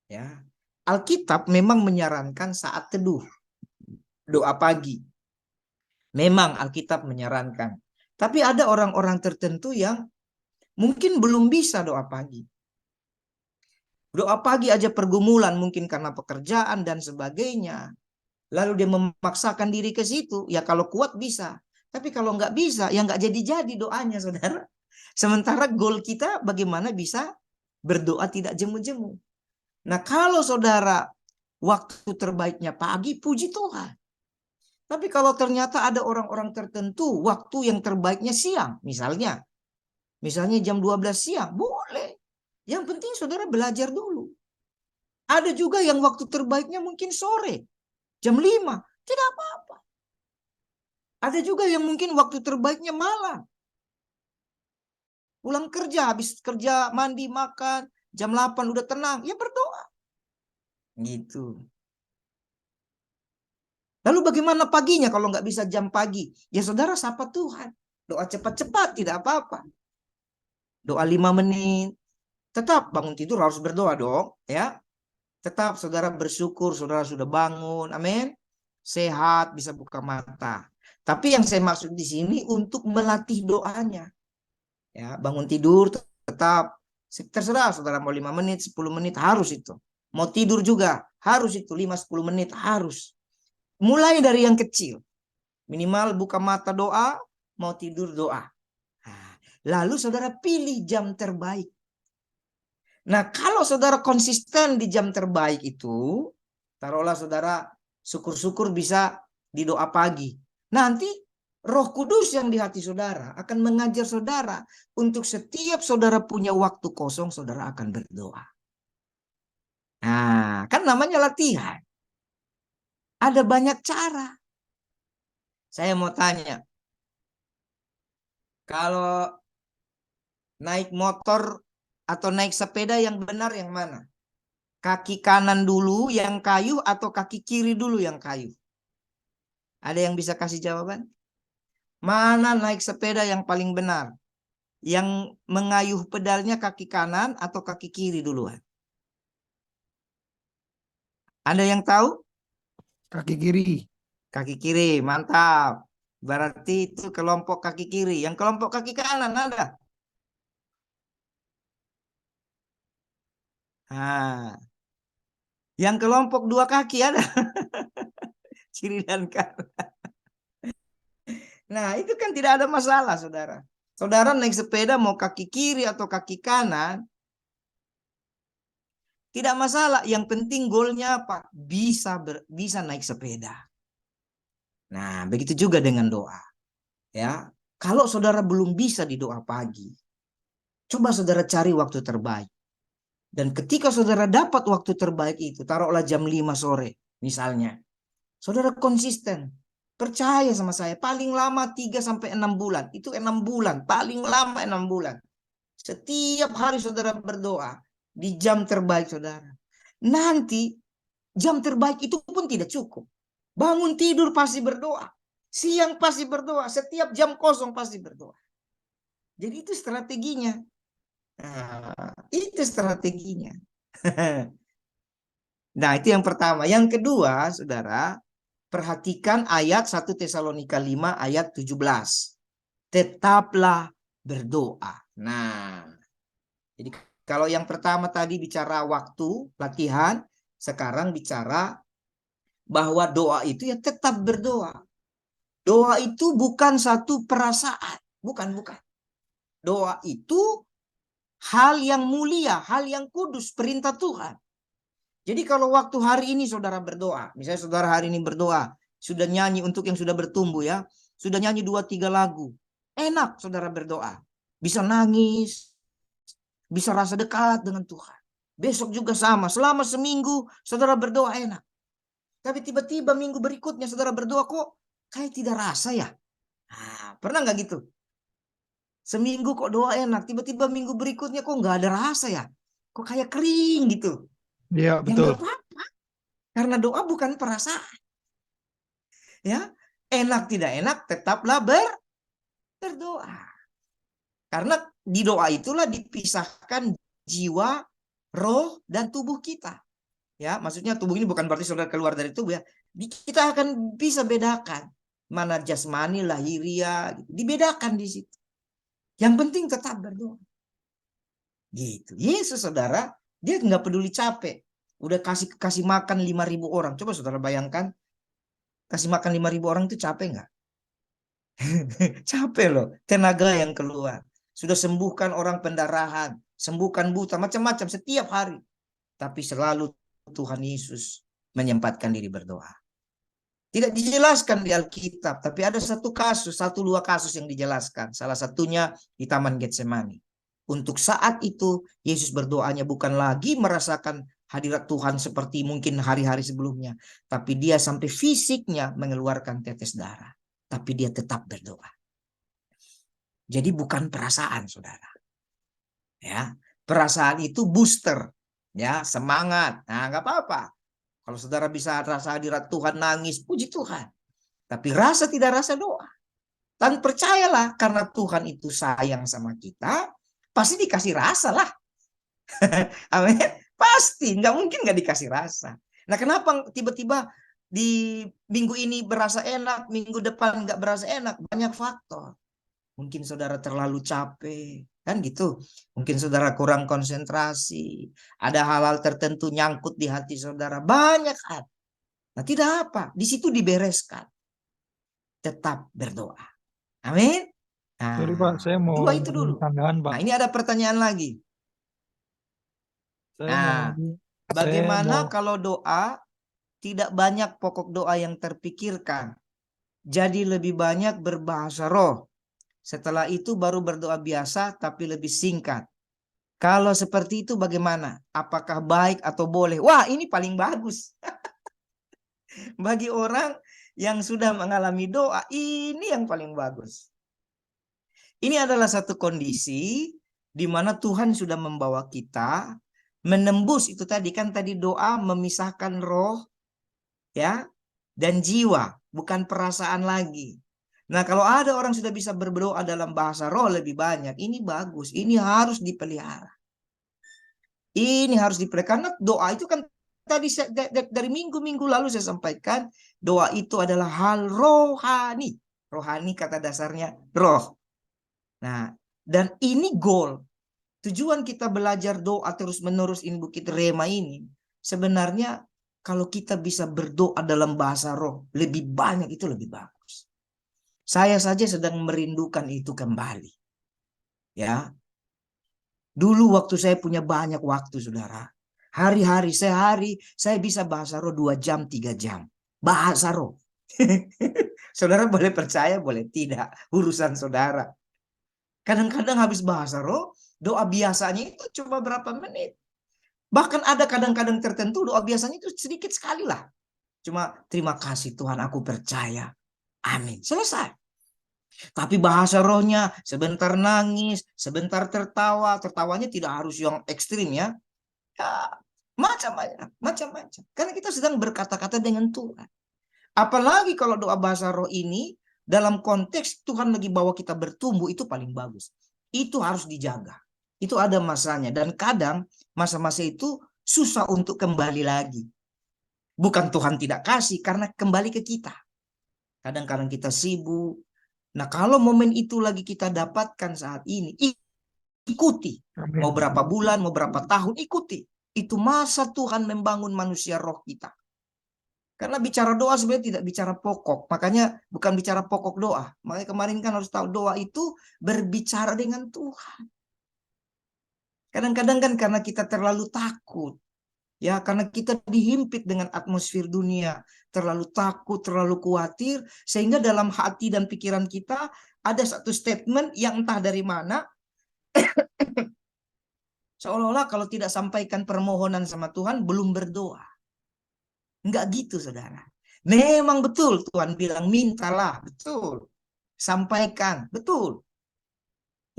Ya. Alkitab memang menyarankan saat teduh, doa pagi. Memang Alkitab menyarankan. Tapi ada orang-orang tertentu yang mungkin belum bisa doa pagi. Doa pagi aja pergumulan mungkin karena pekerjaan dan sebagainya. Lalu dia memaksakan diri ke situ. Ya kalau kuat bisa. Tapi kalau nggak bisa, ya nggak jadi-jadi doanya saudara. Sementara goal kita bagaimana bisa berdoa tidak jemu-jemu. Nah kalau saudara waktu terbaiknya pagi, puji Tuhan. Tapi kalau ternyata ada orang-orang tertentu waktu yang terbaiknya siang, misalnya jam 12 siang, boleh. Yang penting saudara belajar dulu. Ada juga yang waktu terbaiknya mungkin sore, jam 5, tidak apa-apa. Ada juga yang mungkin waktu terbaiknya malam. Pulang kerja, habis kerja, mandi, makan, jam 8 udah tenang, ya berdoa. Gitu. Lalu bagaimana paginya kalau nggak bisa jam pagi? Ya saudara sapa Tuhan. Doa cepat-cepat, tidak apa-apa. Doa 5 menit. Tetap bangun tidur harus berdoa dong. Ya, tetap saudara bersyukur, saudara sudah bangun. Amin. Sehat, bisa buka mata. Tapi yang saya maksud di sini untuk melatih doanya. Ya, bangun tidur tetap terserah saudara mau 5 menit, 10 menit harus itu. Mau tidur juga harus itu 5-10 menit harus. Mulai dari yang kecil. Minimal buka mata doa, mau tidur doa. Nah, lalu saudara pilih jam terbaik. Nah, kalau saudara konsisten di jam terbaik itu, taruhlah saudara syukur-syukur bisa di doa pagi. Nanti Roh Kudus yang di hati saudara akan mengajar saudara untuk setiap saudara punya waktu kosong, saudara akan berdoa. Nah, kan namanya latihan. Ada banyak cara. Saya mau tanya, kalau naik motor atau naik sepeda yang benar yang mana? Kaki kanan dulu yang kayu atau kaki kiri dulu yang kayu? Ada yang bisa kasih jawaban? Mana naik sepeda yang paling benar? Yang mengayuh pedalnya kaki kanan atau kaki kiri duluan? Ada yang tahu? Kaki kiri. Kaki kiri, mantap. Berarti itu kelompok kaki kiri. Yang kelompok kaki kanan ada? Nah, yang kelompok dua kaki ada? Kiri dan kanan. Nah, itu kan tidak ada masalah, saudara. Saudara naik sepeda mau kaki kiri atau kaki kanan, tidak masalah. Yang penting goalnya apa? Bisa naik sepeda. Nah, begitu juga dengan doa. Ya, kalau saudara belum bisa di doa pagi, coba saudara cari waktu terbaik. Dan ketika saudara dapat waktu terbaik itu, taruhlah jam 5 sore misalnya. Saudara konsisten. Percaya sama saya, paling lama 3-6 bulan. Itu 6 bulan, paling lama 6 bulan. Setiap hari saudara berdoa di jam terbaik saudara. Nanti jam terbaik itu pun tidak cukup. Bangun tidur pasti berdoa. Siang pasti berdoa. Setiap jam kosong pasti berdoa. Jadi itu strateginya. Nah, itu strateginya. Nah, itu yang pertama. Yang kedua, saudara, perhatikan ayat 1 Tesalonika 5 ayat 17. Tetaplah berdoa. Nah, jadi kalau yang pertama tadi bicara waktu latihan, sekarang bicara bahwa doa itu ya tetap berdoa. Doa itu bukan satu perasaan, bukan. Doa itu hal yang mulia, hal yang kudus, perintah Tuhan. Jadi kalau waktu hari ini saudara berdoa, misalnya saudara hari ini berdoa, sudah nyanyi untuk yang sudah bertumbuh ya, sudah nyanyi 2-3 lagu, enak saudara berdoa, bisa nangis, bisa rasa dekat dengan Tuhan. Besok juga sama, selama seminggu saudara berdoa enak. Tapi tiba-tiba minggu berikutnya saudara berdoa kok kayak tidak rasa ya. Nah, pernah nggak gitu? Seminggu kok doa enak, tiba-tiba minggu berikutnya kok nggak ada rasa ya. Kok kayak kering gitu. Iya, Ya nggak betul. apa-apa. Karena doa bukan perasaan. Ya, enak tidak enak tetaplah berdoa. Karena di doa itulah dipisahkan jiwa, roh, dan tubuh kita. Ya, maksudnya tubuh ini bukan berarti saudara keluar dari tubuh ya. Kita akan bisa bedakan mana jasmani, lahiria, gitu. Dibedakan di situ. Yang penting tetap berdoa. Gitu. Yesus saudara, dia nggak peduli capek. Udah kasih makan 5.000 orang. Coba saudara bayangkan, kasih makan 5.000 orang itu capek nggak? Capek loh, tenaga yang keluar. Sudah sembuhkan orang pendarahan, sembuhkan buta, macam-macam setiap hari. Tapi selalu Tuhan Yesus menyempatkan diri berdoa. Tidak dijelaskan di Alkitab, tapi ada satu kasus, 1-2 kasus yang dijelaskan. Salah satunya di Taman Getsemani. Untuk saat itu, Yesus berdoanya bukan lagi merasakan hadirat Tuhan seperti mungkin hari-hari sebelumnya. Tapi dia sampai fisiknya mengeluarkan tetes darah. Tapi dia tetap berdoa. Jadi bukan perasaan, saudara. Ya, perasaan itu booster, ya, semangat. Nah, nggak apa-apa. Kalau saudara bisa rasa hadirat Tuhan, nangis, puji Tuhan. Tapi rasa tidak rasa doa. Dan percayalah, karena Tuhan itu sayang sama kita, pasti dikasih rasa lah. Amin. Pasti, nggak mungkin nggak dikasih rasa. Nah, kenapa tiba-tiba di minggu ini berasa enak, minggu depan nggak berasa enak? Banyak faktor. Mungkin saudara terlalu capek, kan gitu. Mungkin saudara kurang konsentrasi. Ada hal-hal tertentu nyangkut di hati saudara. Banyak hal. Nah, tidak apa. Di situ dibereskan. Tetap berdoa. Amin. Sorry Pak, Nah, saya mau dua itu dulu. tambahan Pak. Nah, ini ada pertanyaan lagi. Saya mau Nah, saya bagaimana mau kalau doa tidak banyak pokok doa yang terpikirkan? Jadi lebih banyak berbahasa roh. Setelah itu baru berdoa biasa tapi lebih singkat. Kalau seperti itu bagaimana? Apakah baik atau boleh? Wah, ini paling bagus. Bagi orang yang sudah mengalami doa, ini yang paling bagus. Ini adalah satu kondisi di mana Tuhan sudah membawa kita menembus itu tadi kan tadi doa memisahkan roh ya dan jiwa, bukan perasaan lagi. Nah, kalau ada orang sudah bisa berdoa dalam bahasa roh lebih banyak, ini bagus. Ini harus dipelihara. Ini harus dipelihara karena doa itu kan tadi dari minggu-minggu lalu saya sampaikan, doa itu adalah hal rohani. Rohani kata dasarnya roh. Nah, dan ini goal. Tujuan kita belajar doa terus-menerus ini Bukit Rema ini, sebenarnya kalau kita bisa berdoa dalam bahasa roh, lebih banyak itu lebih bagus. Saya saja sedang merindukan itu kembali. Ya, dulu waktu saya punya banyak waktu, saudara. Hari-hari, sehari, saya bisa bahasa roh 2 jam, 3 jam. Bahasa roh. Saudara boleh percaya, boleh tidak. Urusan saudara. Kadang-kadang habis bahasa roh, doa biasanya itu cuma berapa menit. Bahkan ada kadang-kadang tertentu doa biasanya itu sedikit sekali lah. Cuma terima kasih Tuhan aku percaya. Amin. Selesai. Tapi bahasa rohnya sebentar nangis, sebentar tertawa. Tertawanya tidak harus yang ekstrim ya. Ya, macam-macam. Karena kita sedang berkata-kata dengan Tuhan. Apalagi kalau doa bahasa roh ini dalam konteks Tuhan lagi bawa kita bertumbuh, itu paling bagus. Itu harus dijaga. Itu ada masanya. Dan kadang masa-masa itu susah untuk kembali lagi. Bukan Tuhan tidak kasih, karena kembali ke kita. Kadang-kadang kita sibuk. Nah, kalau momen itu lagi kita dapatkan saat ini, ikuti. amin. Mau berapa bulan, mau berapa tahun, ikuti. Itu masa Tuhan membangun manusia roh kita. Karena bicara doa sebenarnya tidak bicara pokok. Makanya bukan bicara pokok doa. Makanya kemarin kan harus tahu doa itu berbicara dengan Tuhan. Kadang-kadang kan karena kita terlalu takut. Ya, karena kita dihimpit dengan atmosfer dunia, terlalu takut, terlalu khawatir, sehingga dalam hati dan pikiran kita ada satu statement yang entah dari mana, seolah-olah kalau tidak sampaikan permohonan sama Tuhan, belum berdoa. Enggak gitu, saudara. Memang betul Tuhan bilang mintalah, betul. Sampaikan, betul.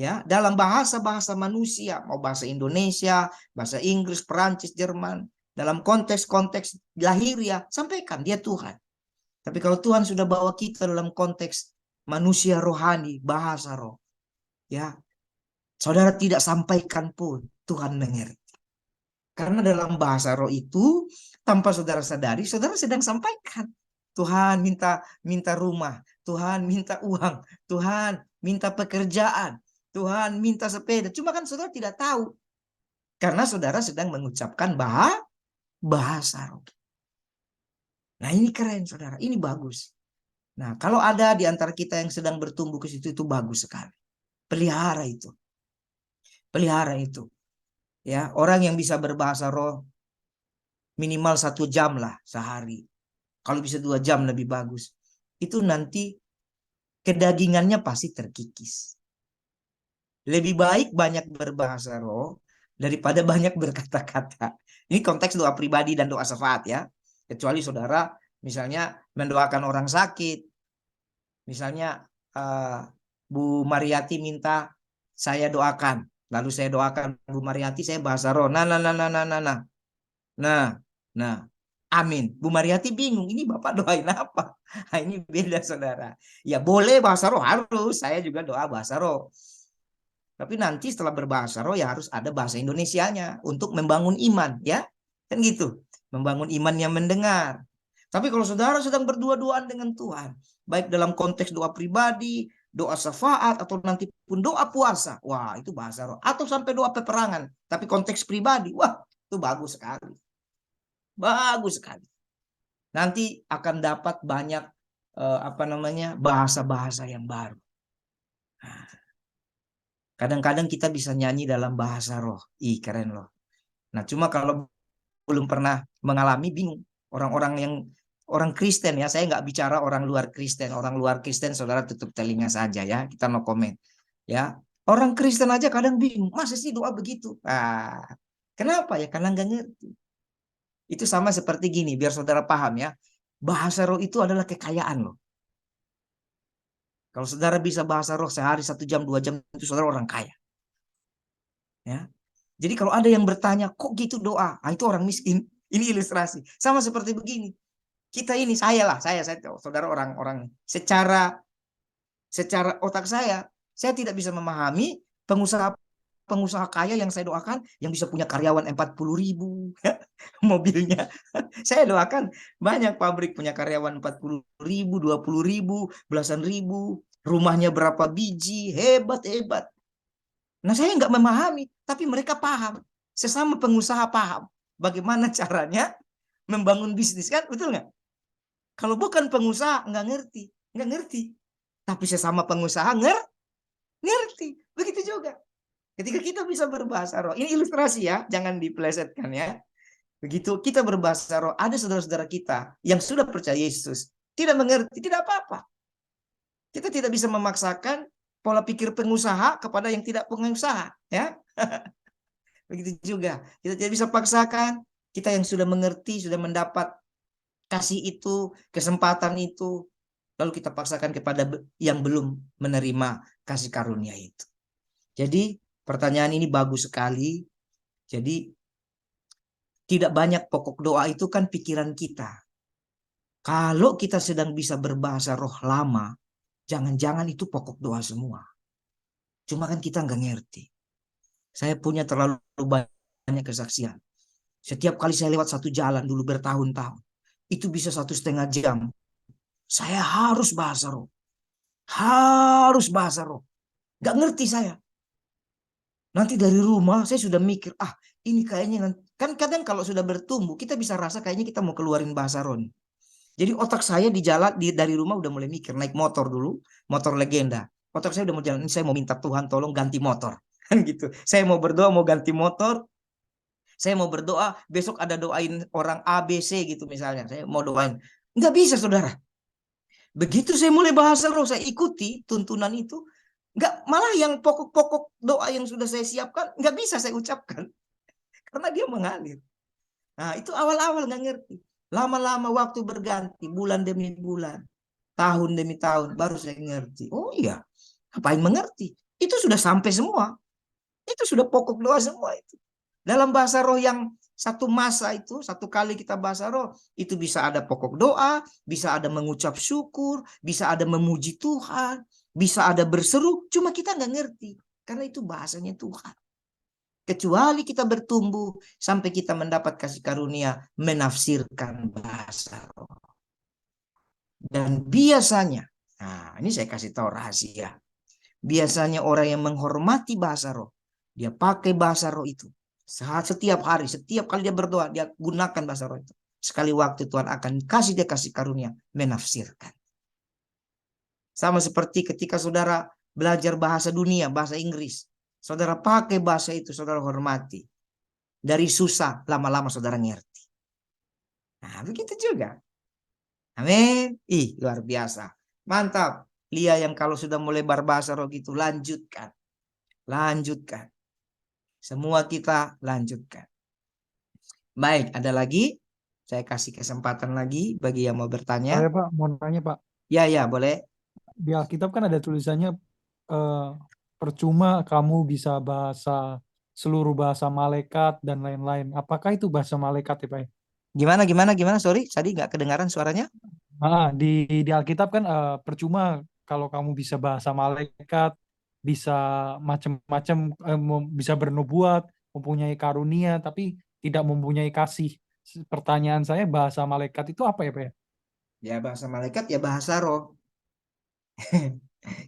Ya, dalam bahasa-bahasa manusia, mau bahasa Indonesia, bahasa Inggris, Perancis, Jerman, dalam konteks-konteks lahiriah, sampaikan dia Tuhan. Tapi kalau Tuhan sudah bawa kita dalam konteks manusia rohani, bahasa roh, ya, saudara tidak sampaikan pun Tuhan mengerti. Karena dalam bahasa roh itu, tanpa saudara sadari, saudara sedang sampaikan. Tuhan minta rumah, Tuhan minta uang, Tuhan minta pekerjaan, Tuhan minta sepeda. Cuma kan saudara tidak tahu. Karena saudara sedang mengucapkan bahasa roh. Nah, ini keren saudara, ini bagus. Nah, kalau ada di antara kita yang sedang bertumbuh ke situ, itu bagus sekali. Pelihara itu. Pelihara itu. Ya, orang yang bisa berbahasa roh minimal 1 jam lah sehari. Kalau bisa 2 jam lebih bagus. Itu nanti kedagingannya pasti terkikis. Lebih baik banyak berbahasa roh daripada banyak berkata-kata. Ini konteks doa pribadi dan doa syafaat ya. Kecuali saudara misalnya mendoakan orang sakit. Misalnya Bu Mariati minta saya doakan. Lalu saya doakan Bu Mariati, saya bahasa roh. Nah. Amin. Bu Mariati bingung, ini Bapak doain apa? Nah, ini beda saudara. Ya boleh bahasa roh, harus. Saya juga doa bahasa roh. Tapi nanti setelah berbahasa roh ya harus ada bahasa Indonesianya untuk membangun iman, ya. Kan gitu. Membangun iman yang mendengar. Tapi kalau saudara sedang berdua-duaan dengan Tuhan, baik dalam konteks doa pribadi, doa syafaat, atau nanti pun doa puasa, wah itu bahasa roh. Atau sampai doa peperangan, tapi konteks pribadi, wah itu bagus sekali. Bagus sekali. Nanti akan dapat banyak bahasa-bahasa yang baru. Nah, kadang-kadang kita bisa nyanyi dalam bahasa roh. Ih, keren loh. Nah, cuma kalau belum pernah mengalami, bingung. Orang Kristen ya, saya nggak bicara orang luar Kristen. Orang luar Kristen, saudara tutup telinga saja ya. Kita no comment. Ya, orang Kristen aja kadang bingung. Masa sih doa begitu? Kenapa ya? Karena nggak ngerti. Itu sama seperti gini, biar saudara paham ya. Bahasa roh itu adalah kekayaan loh. Kalau saudara bisa bahasa roh sehari 1 jam 2 jam, itu saudara orang kaya. Ya. Jadi kalau ada yang bertanya, kok gitu doa? Itu orang miskin. Ini ilustrasi. Sama seperti begini. Kita ini, saya saudara orang-orang. Secara otak saya tidak bisa memahami pengusaha kaya yang saya doakan, yang bisa punya karyawan 40.000 mobilnya. Saya doakan banyak pabrik punya karyawan 40.000, 20.000, belasan ribu, rumahnya berapa biji, hebat. Nah saya nggak memahami, tapi mereka paham. Sesama pengusaha paham bagaimana caranya membangun bisnis, kan betul nggak? Kalau bukan pengusaha nggak ngerti. Tapi sesama pengusaha ngerti. Begitu juga. Ketika kita bisa berbahasa roh, ini ilustrasi ya, jangan dipelesetkan ya. Begitu kita berbahasa roh, ada saudara-saudara kita yang sudah percaya Yesus, tidak mengerti, tidak apa-apa. Kita tidak bisa memaksakan pola pikir pengusaha kepada yang tidak pengusaha, ya. Begitu juga, kita tidak bisa paksakan kita yang sudah mengerti, sudah mendapat kasih itu, kesempatan itu, lalu kita paksakan kepada yang belum menerima kasih karunia itu. Jadi pertanyaan ini bagus sekali. Jadi tidak banyak pokok doa itu kan pikiran kita. Kalau kita sedang bisa berbahasa roh lama, jangan-jangan itu pokok doa semua. Cuma kan kita nggak ngerti. Saya punya terlalu banyak kesaksian. Setiap kali saya lewat satu jalan dulu bertahun-tahun, itu bisa 1,5 jam. Saya harus bahasa roh. Harus bahasa roh. Nggak ngerti saya. Nanti dari rumah saya sudah mikir, ini kayaknya, kan kadang kalau sudah bertumbuh, kita bisa rasa kayaknya kita mau keluarin bahasa roh nih. Jadi otak saya di jalan dari rumah udah mulai mikir, naik motor dulu, motor legenda. Otak saya udah mau jalan, saya mau minta Tuhan tolong ganti motor. Kan gitu. Saya mau berdoa mau ganti motor. Saya mau berdoa besok ada doain orang A, B, C gitu misalnya. Saya mau doain. Nggak bisa saudara. Begitu saya mulai bahasa roh, saya ikuti tuntunan itu. Malah yang pokok-pokok doa yang sudah saya siapkan, nggak bisa saya ucapkan. Karena dia mengalir. Nah itu awal-awal nggak ngerti. Lama-lama waktu berganti, bulan demi bulan, tahun demi tahun, baru saya ngerti. Oh iya, ngapain mengerti? Itu sudah sampai semua. Itu sudah pokok doa semua itu. Dalam bahasa roh yang satu masa itu, satu kali kita bahasa roh, itu bisa ada pokok doa, bisa ada mengucap syukur, bisa ada memuji Tuhan, bisa ada berseru, cuma kita nggak ngerti. Karena itu bahasanya Tuhan. Kecuali kita bertumbuh sampai kita mendapat kasih karunia menafsirkan bahasa roh. Dan biasanya, nah ini saya kasih tahu rahasia. Biasanya orang yang menghormati bahasa roh, dia pakai bahasa roh itu. Setiap hari, setiap kali dia berdoa, dia gunakan bahasa roh itu. Sekali waktu Tuhan akan kasih dia kasih karunia menafsirkan. Sama seperti ketika saudara belajar bahasa dunia, bahasa Inggris. Saudara pakai bahasa itu, saudara hormati. Dari susah, lama-lama saudara ngerti. Nah, begitu juga. Amin. Luar biasa. Mantap. Lia yang kalau sudah mulai berbahasa roh gitu, lanjutkan. Lanjutkan. Semua kita lanjutkan. Baik, ada lagi? Saya kasih kesempatan lagi bagi yang mau bertanya. Saya Pak, mau nanya Pak. Ya, boleh. Di Alkitab kan ada tulisannya percuma kamu bisa bahasa seluruh bahasa malaikat dan lain-lain. Apakah itu bahasa malaikat ya Pak? Gimana? Sorry, tadi nggak kedengaran suaranya. Di Alkitab kan percuma kalau kamu bisa bahasa malaikat, bisa macam-macam, bisa bernubuat, mempunyai karunia, tapi tidak mempunyai kasih. Pertanyaan saya, bahasa malaikat itu apa ya Pak? Ya bahasa malaikat ya bahasa roh.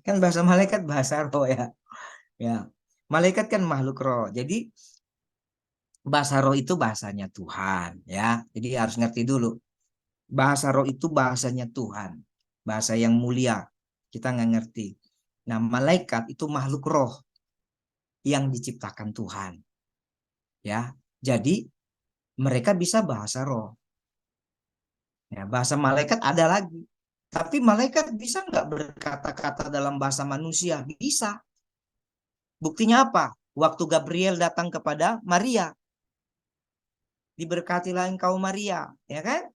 Kan bahasa malaikat bahasa roh ya. Ya. Malaikat kan makhluk roh. Jadi bahasa roh itu bahasanya Tuhan ya. Jadi harus ngerti dulu. Bahasa roh itu bahasanya Tuhan. Bahasa yang mulia. Kita nggak ngerti. Nah, malaikat itu makhluk roh yang diciptakan Tuhan. Ya. Jadi mereka bisa bahasa roh. Ya, bahasa malaikat ada lagi. Tapi malaikat bisa nggak berkata-kata dalam bahasa manusia? Bisa. Buktinya apa? Waktu Gabriel datang kepada Maria, diberkatilah engkau Maria, ya kan?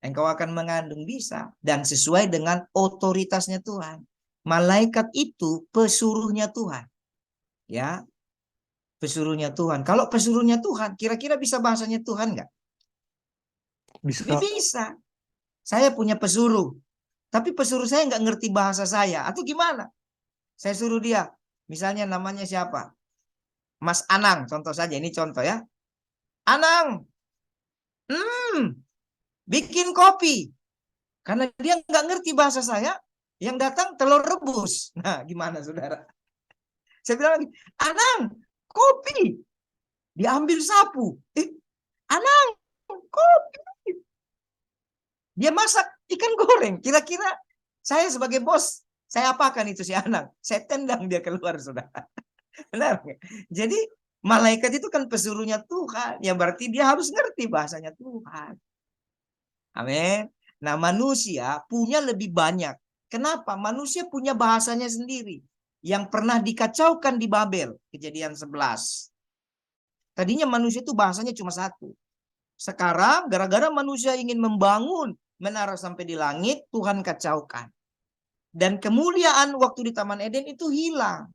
Engkau akan mengandung, bisa. Dan sesuai dengan otoritasnya Tuhan. Malaikat itu pesuruhnya Tuhan. Ya, pesuruhnya Tuhan. Kalau pesuruhnya Tuhan, kira-kira bisa bahasanya Tuhan nggak? Bisa. Bisa. Saya punya pesuruh. Tapi pesuruh saya nggak ngerti bahasa saya. Atau gimana? Saya suruh dia. Misalnya namanya siapa? Mas Anang, contoh saja. Ini contoh ya. Anang, bikin kopi. Karena dia nggak ngerti bahasa saya, yang datang telur rebus. Nah, gimana saudara? Saya bilang lagi, Anang, kopi. Diambil sapu. Anang, kopi. Dia masak ikan goreng. Kira-kira saya sebagai bos, saya apakan itu si Anang? Saya tendang dia keluar, saudara. Benar. Jadi malaikat itu kan pesuruhnya Tuhan. Ya berarti dia harus ngerti bahasanya Tuhan. Amin. Nah, manusia punya lebih banyak. Kenapa? Manusia punya bahasanya sendiri yang pernah dikacaukan di Babel, Kejadian 11. Tadinya manusia itu bahasanya cuma satu. Sekarang gara-gara manusia ingin membangun menara sampai di langit, Tuhan kacaukan. Dan kemuliaan waktu di Taman Eden itu hilang.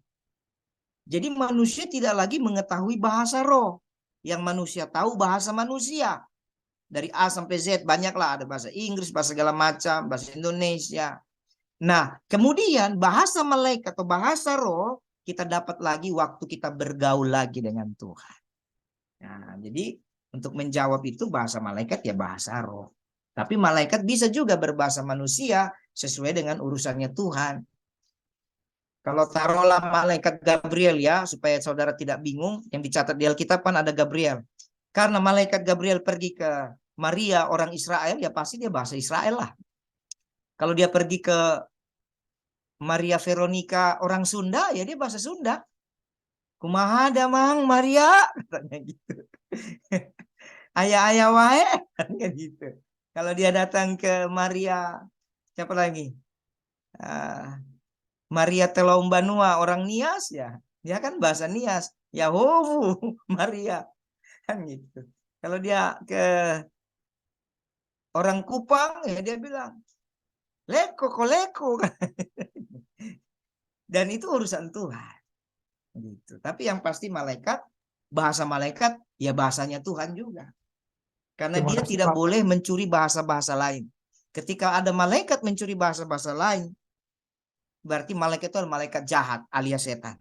Jadi manusia tidak lagi mengetahui bahasa roh. Yang manusia tahu bahasa manusia. Dari A sampai Z banyaklah, ada bahasa Inggris, bahasa segala macam, bahasa Indonesia. Nah, kemudian bahasa malaikat atau bahasa roh kita dapat lagi waktu kita bergaul lagi dengan Tuhan. Nah, jadi untuk menjawab itu bahasa malaikat ya bahasa roh. Tapi malaikat bisa juga berbahasa manusia sesuai dengan urusannya Tuhan. Kalau taruhlah malaikat Gabriel ya, supaya saudara tidak bingung, yang dicatat di Alkitab kan ada Gabriel. Karena malaikat Gabriel pergi ke Maria orang Israel, ya pasti dia bahasa Israel lah. Kalau dia pergi ke Maria Veronica orang Sunda, ya dia bahasa Sunda. Kumaha damang Maria, katanya gitu. Ayah-ayah wae, kan gitu. Kalau dia datang ke Maria, siapa lagi? Uh, Maria Telombanua orang Nias ya, dia kan bahasa Nias. Yahowu Maria, kan gitu. Kalau dia ke orang Kupang, ya dia bilang leko koleko, dan itu urusan Tuhan. Gitu. Tapi yang pasti malaikat, bahasa malaikat ya bahasanya Tuhan juga. Karena Terima dia kasih tidak Pak. boleh mencuri bahasa-bahasa lain. Ketika ada malaikat mencuri bahasa-bahasa lain, berarti malaikat itu adalah malaikat jahat alias setan.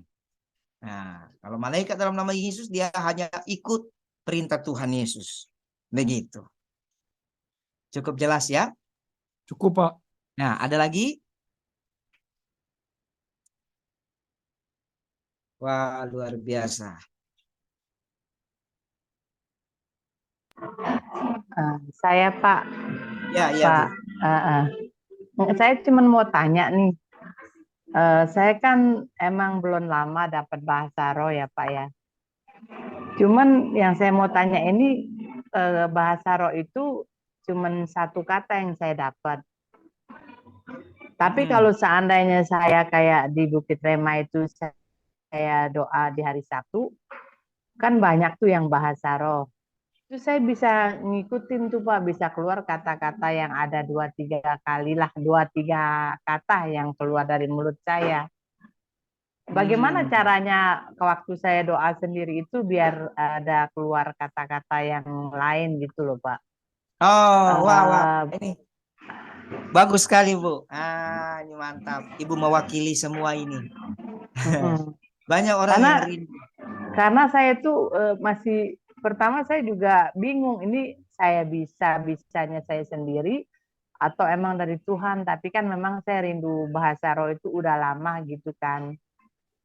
Nah, kalau malaikat dalam nama Yesus dia hanya ikut perintah Tuhan Yesus. Begitu. Cukup jelas ya? Cukup Pak. Nah, ada lagi? Wah, luar biasa. Saya Pak, Ya, ya Pak, Bu. saya cuma mau tanya nih. Saya kan emang belum lama dapat bahasa roh ya Pak ya. Cuman yang saya mau tanya ini bahasa roh itu cuman satu kata yang saya dapat. Tapi kalau seandainya saya kayak di Bukit Rema itu saya doa di hari Sabtu, kan banyak tuh yang bahasa roh. Itu saya bisa ngikutin tuh Pak, bisa keluar kata-kata yang ada dua tiga kali lah, dua tiga kata yang keluar dari mulut saya. Bagaimana Hmm. caranya waktu saya doa sendiri itu biar ada keluar kata-kata yang lain gitu loh, Pak. Oh, wah, wah. Eh, Ini bagus sekali, Bu. Ini mantap. Ibu mewakili semua ini. mm-mm. Banyak orang Karena yang rindu. saya tuh masih pertama saya juga bingung ini saya bisanya saya sendiri atau emang dari Tuhan, tapi kan memang saya rindu bahasa roh itu udah lama gitu kan.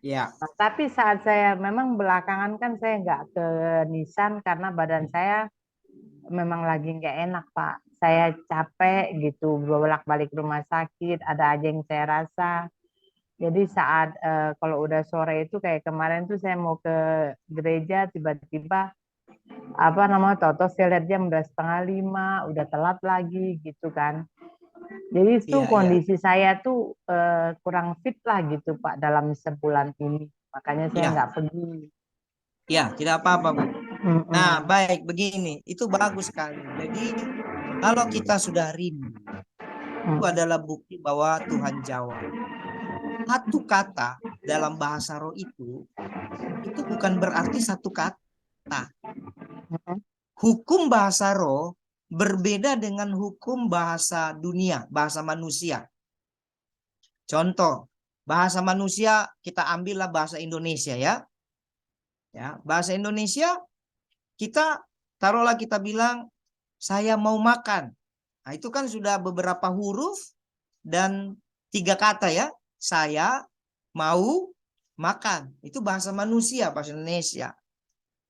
Ya, Nah, tapi saat saya memang belakangan kan saya nggak ke Nisan karena badan saya memang lagi nggak enak, Pak. Saya capek gitu, bolak-balik rumah sakit, ada aja yang saya rasa. Jadi saat kalau udah sore itu kayak kemarin tuh saya mau ke gereja, tiba-tiba apa namanya toto saya lihat jam udah 4:30, udah telat lagi gitu kan. Jadi itu iya, iya, kondisi saya tuh kurang fit lah gitu Pak dalam sebulan ini. Makanya saya iya, nggak pergi. iya, tidak apa-apa, Bu. Nah, Mm-mm. baik begini. Itu bagus sekali. Jadi, kalau kita sudah rindu, itu Mm. adalah bukti bahwa Tuhan jawab. Satu kata dalam bahasa roh itu bukan berarti satu kata. Mm-mm. Hukum bahasa roh berbeda dengan hukum bahasa dunia, bahasa manusia. Contoh, bahasa manusia kita ambillah bahasa Indonesia ya. Ya, bahasa Indonesia kita taruhlah kita bilang saya mau makan. Nah, itu kan sudah beberapa huruf dan 3 kata ya. Saya mau makan. Itu bahasa manusia, bahasa Indonesia.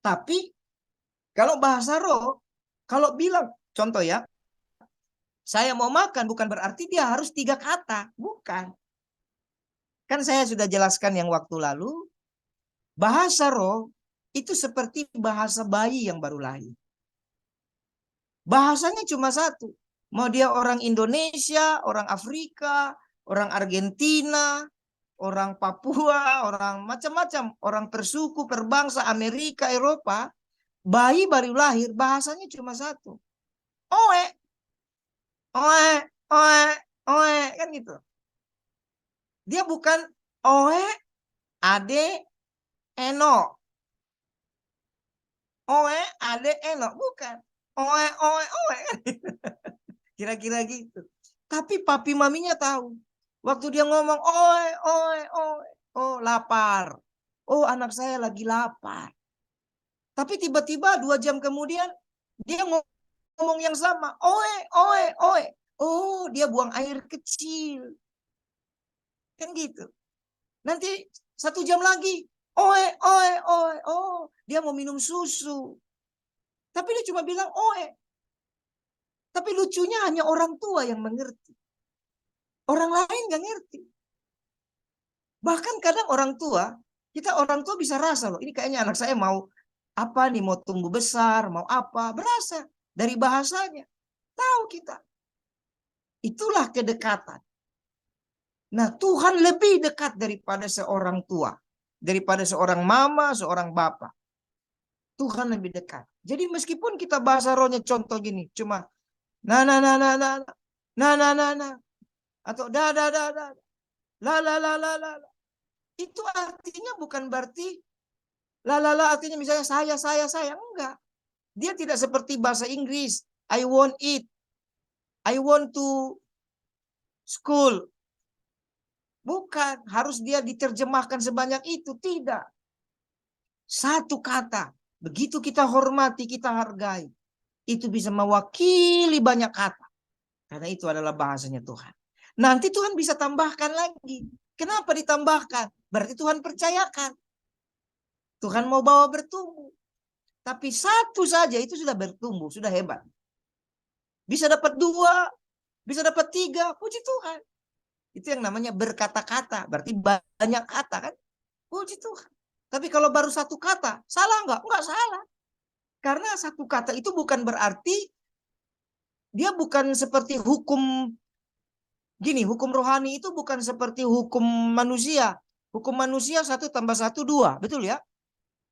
Tapi kalau bahasa roh, kalau bilang contoh ya, saya mau makan bukan berarti dia harus 3 kata. Bukan. Kan saya sudah jelaskan yang waktu lalu, bahasa roh itu seperti bahasa bayi yang baru lahir. Bahasanya cuma satu. Mau dia orang Indonesia, orang Afrika, orang Argentina, orang Papua, orang macam-macam, orang persuku, perbangsa, Amerika, Eropa, bayi baru lahir, bahasanya cuma satu. Oe, oe, oe, oe, kan gitu. Dia bukan oe, ade, eno. Oe, ade, eno. Bukan. Oe, oe, oe. Kira-kira gitu. Tapi papi maminya tahu. Waktu dia ngomong, oe, oe, oe. Oh, lapar. Oh, anak saya lagi lapar. Tapi tiba-tiba 2 jam kemudian, dia ngomong yang sama. Oe, oe, oe. Oh, dia buang air kecil. Kan gitu. Nanti 1 jam lagi. Oe, oe, oe. Oh, dia mau minum susu. Tapi dia cuma bilang oe. Tapi lucunya hanya orang tua yang mengerti. Orang lain gak ngerti. Bahkan kadang kita orang tua bisa rasa loh. Ini kayaknya anak saya mau apa nih, mau tumbuh besar, mau apa. Berasa dari bahasanya. Tahu kita. Itulah kedekatan. Nah, Tuhan lebih dekat daripada seorang tua. Daripada seorang mama, seorang bapak. Tuhan lebih dekat. Jadi meskipun kita bahasa rohnya contoh gini. Cuma na na na na na na na na na atau da da da da la la la la la. Itu artinya bukan berarti la la la artinya misalnya saya. Enggak. Dia tidak seperti bahasa Inggris. I want it. I want to school. Bukan. Harus dia diterjemahkan sebanyak itu. Tidak. Satu kata. Begitu kita hormati, kita hargai. Itu bisa mewakili banyak kata. Karena itu adalah bahasanya Tuhan. Nanti Tuhan bisa tambahkan lagi. Kenapa ditambahkan? Berarti Tuhan percayakan. Tuhan mau bawa bertumbuh. Tapi satu saja itu sudah bertumbuh. Sudah hebat. Bisa dapat 2. Bisa dapat 3. Puji Tuhan. Itu yang namanya berkata-kata. Berarti banyak kata kan. Puji Tuhan. Tapi kalau baru satu kata. Salah enggak? Enggak salah. Karena satu kata itu bukan berarti. Dia bukan seperti hukum. Gini, hukum rohani itu bukan seperti hukum manusia. Hukum manusia 1 tambah 1 2. Betul ya?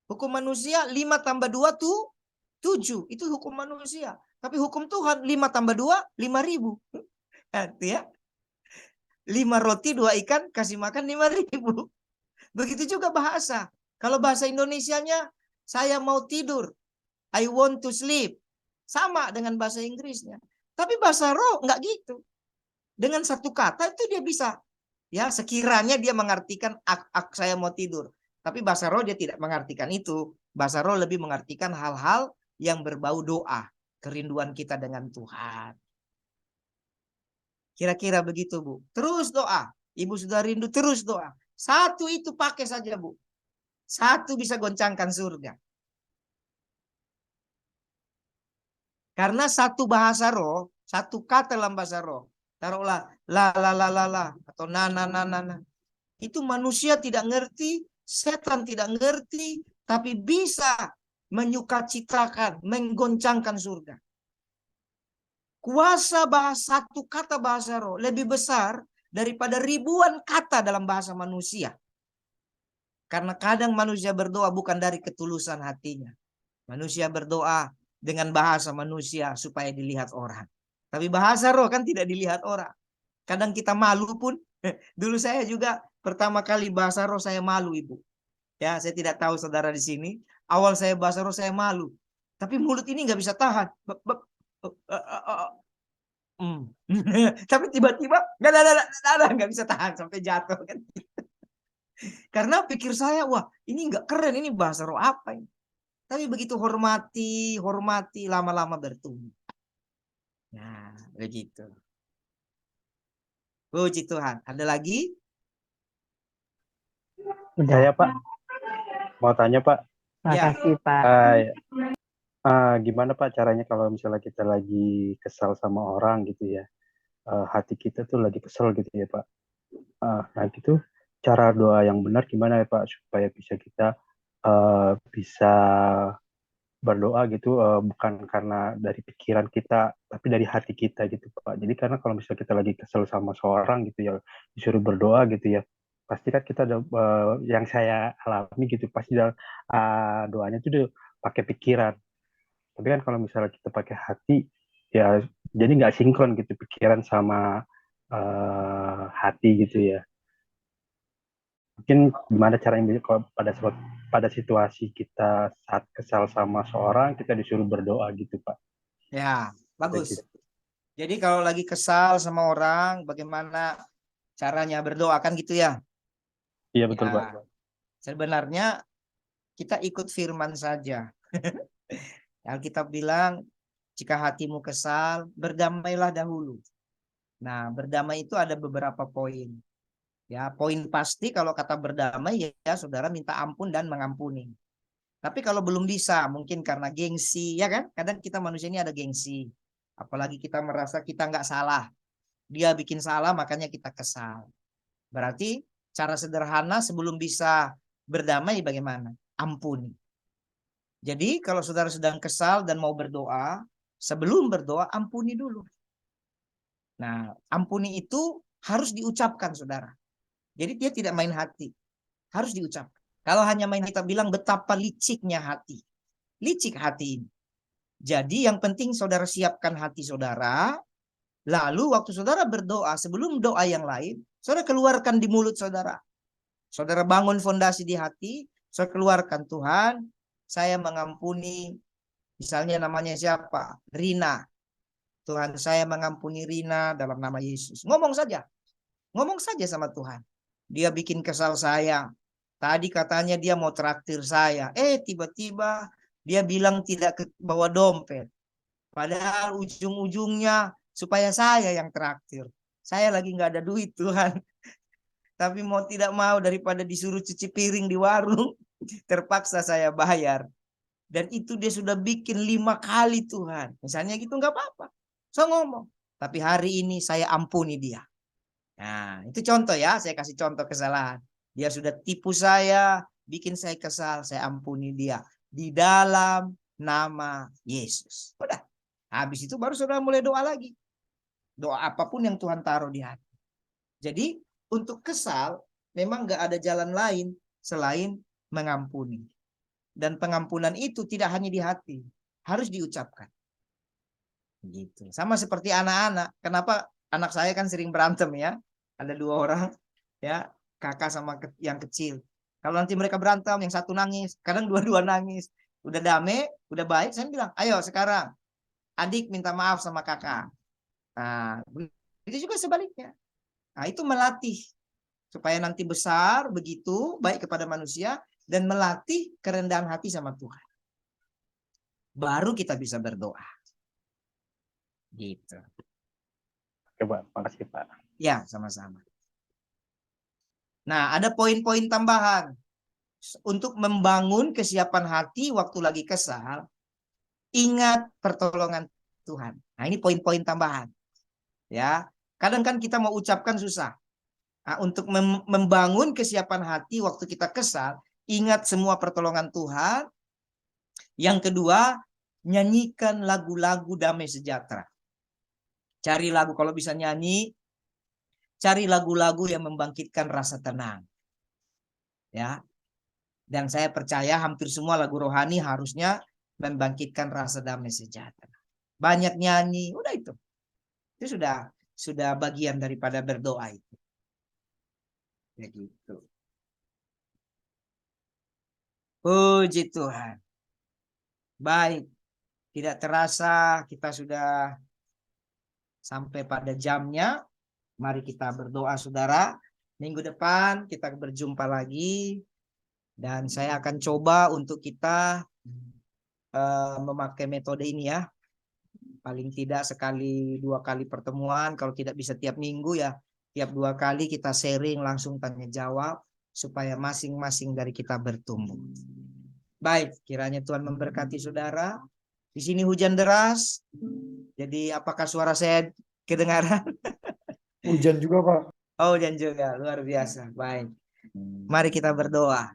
Hukum manusia 5 tambah 2 tuh 7. Itu hukum manusia. Tapi hukum Tuhan 5 tambah 2 5.000. Arti ya. 5 roti 2 ikan kasih makan 5.000. Begitu juga bahasa. Kalau bahasa Indonesianya, saya mau tidur. I want to sleep. Sama dengan bahasa Inggrisnya. Tapi bahasa roh nggak gitu. Dengan satu kata itu dia bisa. Ya, sekiranya dia mengartikan saya mau tidur. Tapi bahasa roh dia tidak mengartikan itu. Bahasa roh lebih mengartikan hal-hal yang berbau doa. Kerinduan kita dengan Tuhan. Kira-kira begitu, Bu. Terus doa. Ibu sudah rindu, terus doa. Satu itu pakai saja, Bu. Satu bisa goncangkan surga. Karena satu bahasa roh, satu kata dalam bahasa roh. Taruhlah la atau na. Itu manusia tidak ngerti, setan tidak ngerti, tapi bisa menyukacitakan, menggoncangkan surga. Kuasa bahasa satu kata bahasa roh lebih besar daripada ribuan kata dalam bahasa manusia. Karena kadang manusia berdoa bukan dari ketulusan hatinya. Manusia berdoa dengan bahasa manusia supaya dilihat orang. Tapi bahasa roh kan tidak dilihat orang. Kadang kita malu pun. Dulu saya juga pertama kali bahasa roh saya malu, Ibu. Ya, saya tidak tahu saudara di sini. Awal saya bahasa roh saya malu. Tapi mulut ini nggak bisa tahan. Tapi tiba-tiba nggak bisa tahan sampai jatuh kan. Karena pikir saya, wah ini nggak keren, ini bahasa roh apa ini. Tapi begitu hormati, lama-lama bertumbuh. Nah, begitu. Puji Tuhan. Ada lagi? Udah ya Pak. Mau tanya Pak. Ya. Makasih Pak. Gimana Pak caranya kalau misalnya kita lagi kesal sama orang gitu ya. Hati kita tuh lagi kesel gitu ya Pak. Nah gitu cara doa yang benar gimana ya Pak supaya bisa kita bisa berdoa gitu bukan karena dari pikiran kita tapi dari hati kita gitu Pak. Jadi karena kalau misalnya kita lagi kesel sama seorang gitu ya disuruh berdoa gitu ya pasti kan kita yang saya alami gitu pasti doanya tuh udah pakai pikiran. Tapi kan kalau misalnya kita pakai hati ya jadi nggak sinkron gitu pikiran sama hati gitu ya. Mungkin gimana caranya kalau pada situasi kita saat kesal sama seorang kita disuruh berdoa gitu Pak. Ya, bagus. Gitu. Jadi kalau lagi kesal sama orang, bagaimana caranya berdoa kan gitu ya? Iya betul Ya, Pak. sebenarnya kita ikut firman saja. Alkitab bilang, jika hatimu kesal, berdamailah dahulu. Nah, berdamai itu ada beberapa poin. Ya, poin pasti kalau kata berdamai ya saudara minta ampun dan mengampuni. Tapi kalau belum bisa, mungkin karena gengsi, ya kan? Kadang kita manusia ini ada gengsi. Apalagi kita merasa kita nggak salah. Dia bikin salah, makanya kita kesal. Berarti cara sederhana sebelum bisa berdamai bagaimana? Ampuni. Jadi kalau saudara sedang kesal dan mau berdoa, sebelum berdoa ampuni dulu. Nah, ampuni itu harus diucapkan saudara. Jadi dia tidak main hati. Harus diucapkan. Kalau hanya main kita bilang betapa liciknya hati. Licik hati ini. Jadi yang penting saudara siapkan hati saudara. Lalu waktu saudara berdoa, sebelum doa yang lain, saudara keluarkan di mulut saudara. Saudara bangun fondasi di hati, saudara keluarkan, Tuhan, saya mengampuni, misalnya namanya siapa? Rina. Tuhan, saya mengampuni Rina dalam nama Yesus. Ngomong saja sama Tuhan. Dia bikin kesal saya. Tadi katanya dia mau traktir saya. Tiba-tiba dia bilang tidak bawa dompet. Padahal ujung-ujungnya supaya saya yang traktir. Saya lagi nggak ada duit Tuhan. Tapi mau tidak mau daripada disuruh cuci piring di warung. Terpaksa saya bayar. Dan itu dia sudah bikin 5 kali Tuhan. Misalnya gitu nggak apa-apa. So ngomong. Tapi hari ini saya ampuni dia. Nah, itu contoh ya, saya kasih contoh kesalahan. Dia sudah tipu saya, bikin saya kesal, saya ampuni dia. Di dalam nama Yesus. Udah. Habis itu baru saudara mulai doa lagi. Doa apapun yang Tuhan taruh di hati. Jadi, untuk kesal, memang gak ada jalan lain selain mengampuni. Dan pengampunan itu tidak hanya di hati, harus diucapkan. Gitu. Sama seperti anak-anak. Kenapa anak saya kan sering berantem ya? Ada 2 orang, ya, kakak sama yang kecil. Kalau nanti mereka berantem, yang satu nangis, kadang dua-dua nangis. Udah damai, udah baik, saya bilang, ayo sekarang adik minta maaf sama kakak. Nah, itu juga sebaliknya. Nah, itu melatih supaya nanti besar begitu baik kepada manusia dan melatih kerendahan hati sama Tuhan. Baru kita bisa berdoa. Gitu. Oke, Pak. Makasih, Pak. Ya, sama-sama. Nah, ada poin-poin tambahan untuk membangun kesiapan hati waktu lagi kesal. Ingat pertolongan Tuhan. Nah, ini poin-poin tambahan. Ya, kadang kan kita mau ucapkan susah. Nah, untuk membangun kesiapan hati waktu kita kesal, ingat semua pertolongan Tuhan. Yang kedua, nyanyikan lagu-lagu damai sejahtera. Cari lagu, kalau bisa nyanyi, cari lagu-lagu yang membangkitkan rasa tenang. Ya. Dan saya percaya hampir semua lagu rohani harusnya membangkitkan rasa damai sejahtera. Banyak nyanyi, udah itu. Itu sudah bagian daripada berdoa itu. Ya gitu. Puji Tuhan. Baik, tidak terasa kita sudah sampai pada jamnya. Mari kita berdoa, saudara. Minggu depan kita berjumpa lagi. Dan saya akan coba untuk kita memakai metode ini ya. Paling tidak sekali 2 kali pertemuan. Kalau tidak bisa tiap minggu ya. Tiap 2 kali kita sharing langsung tanya jawab. Supaya masing-masing dari kita bertumbuh. Baik, kiranya Tuhan memberkati saudara. Di sini hujan deras. Jadi apakah suara saya kedengaran? Hujan juga, Pak. Oh, hujan juga. Luar biasa. Baik. Mari kita berdoa.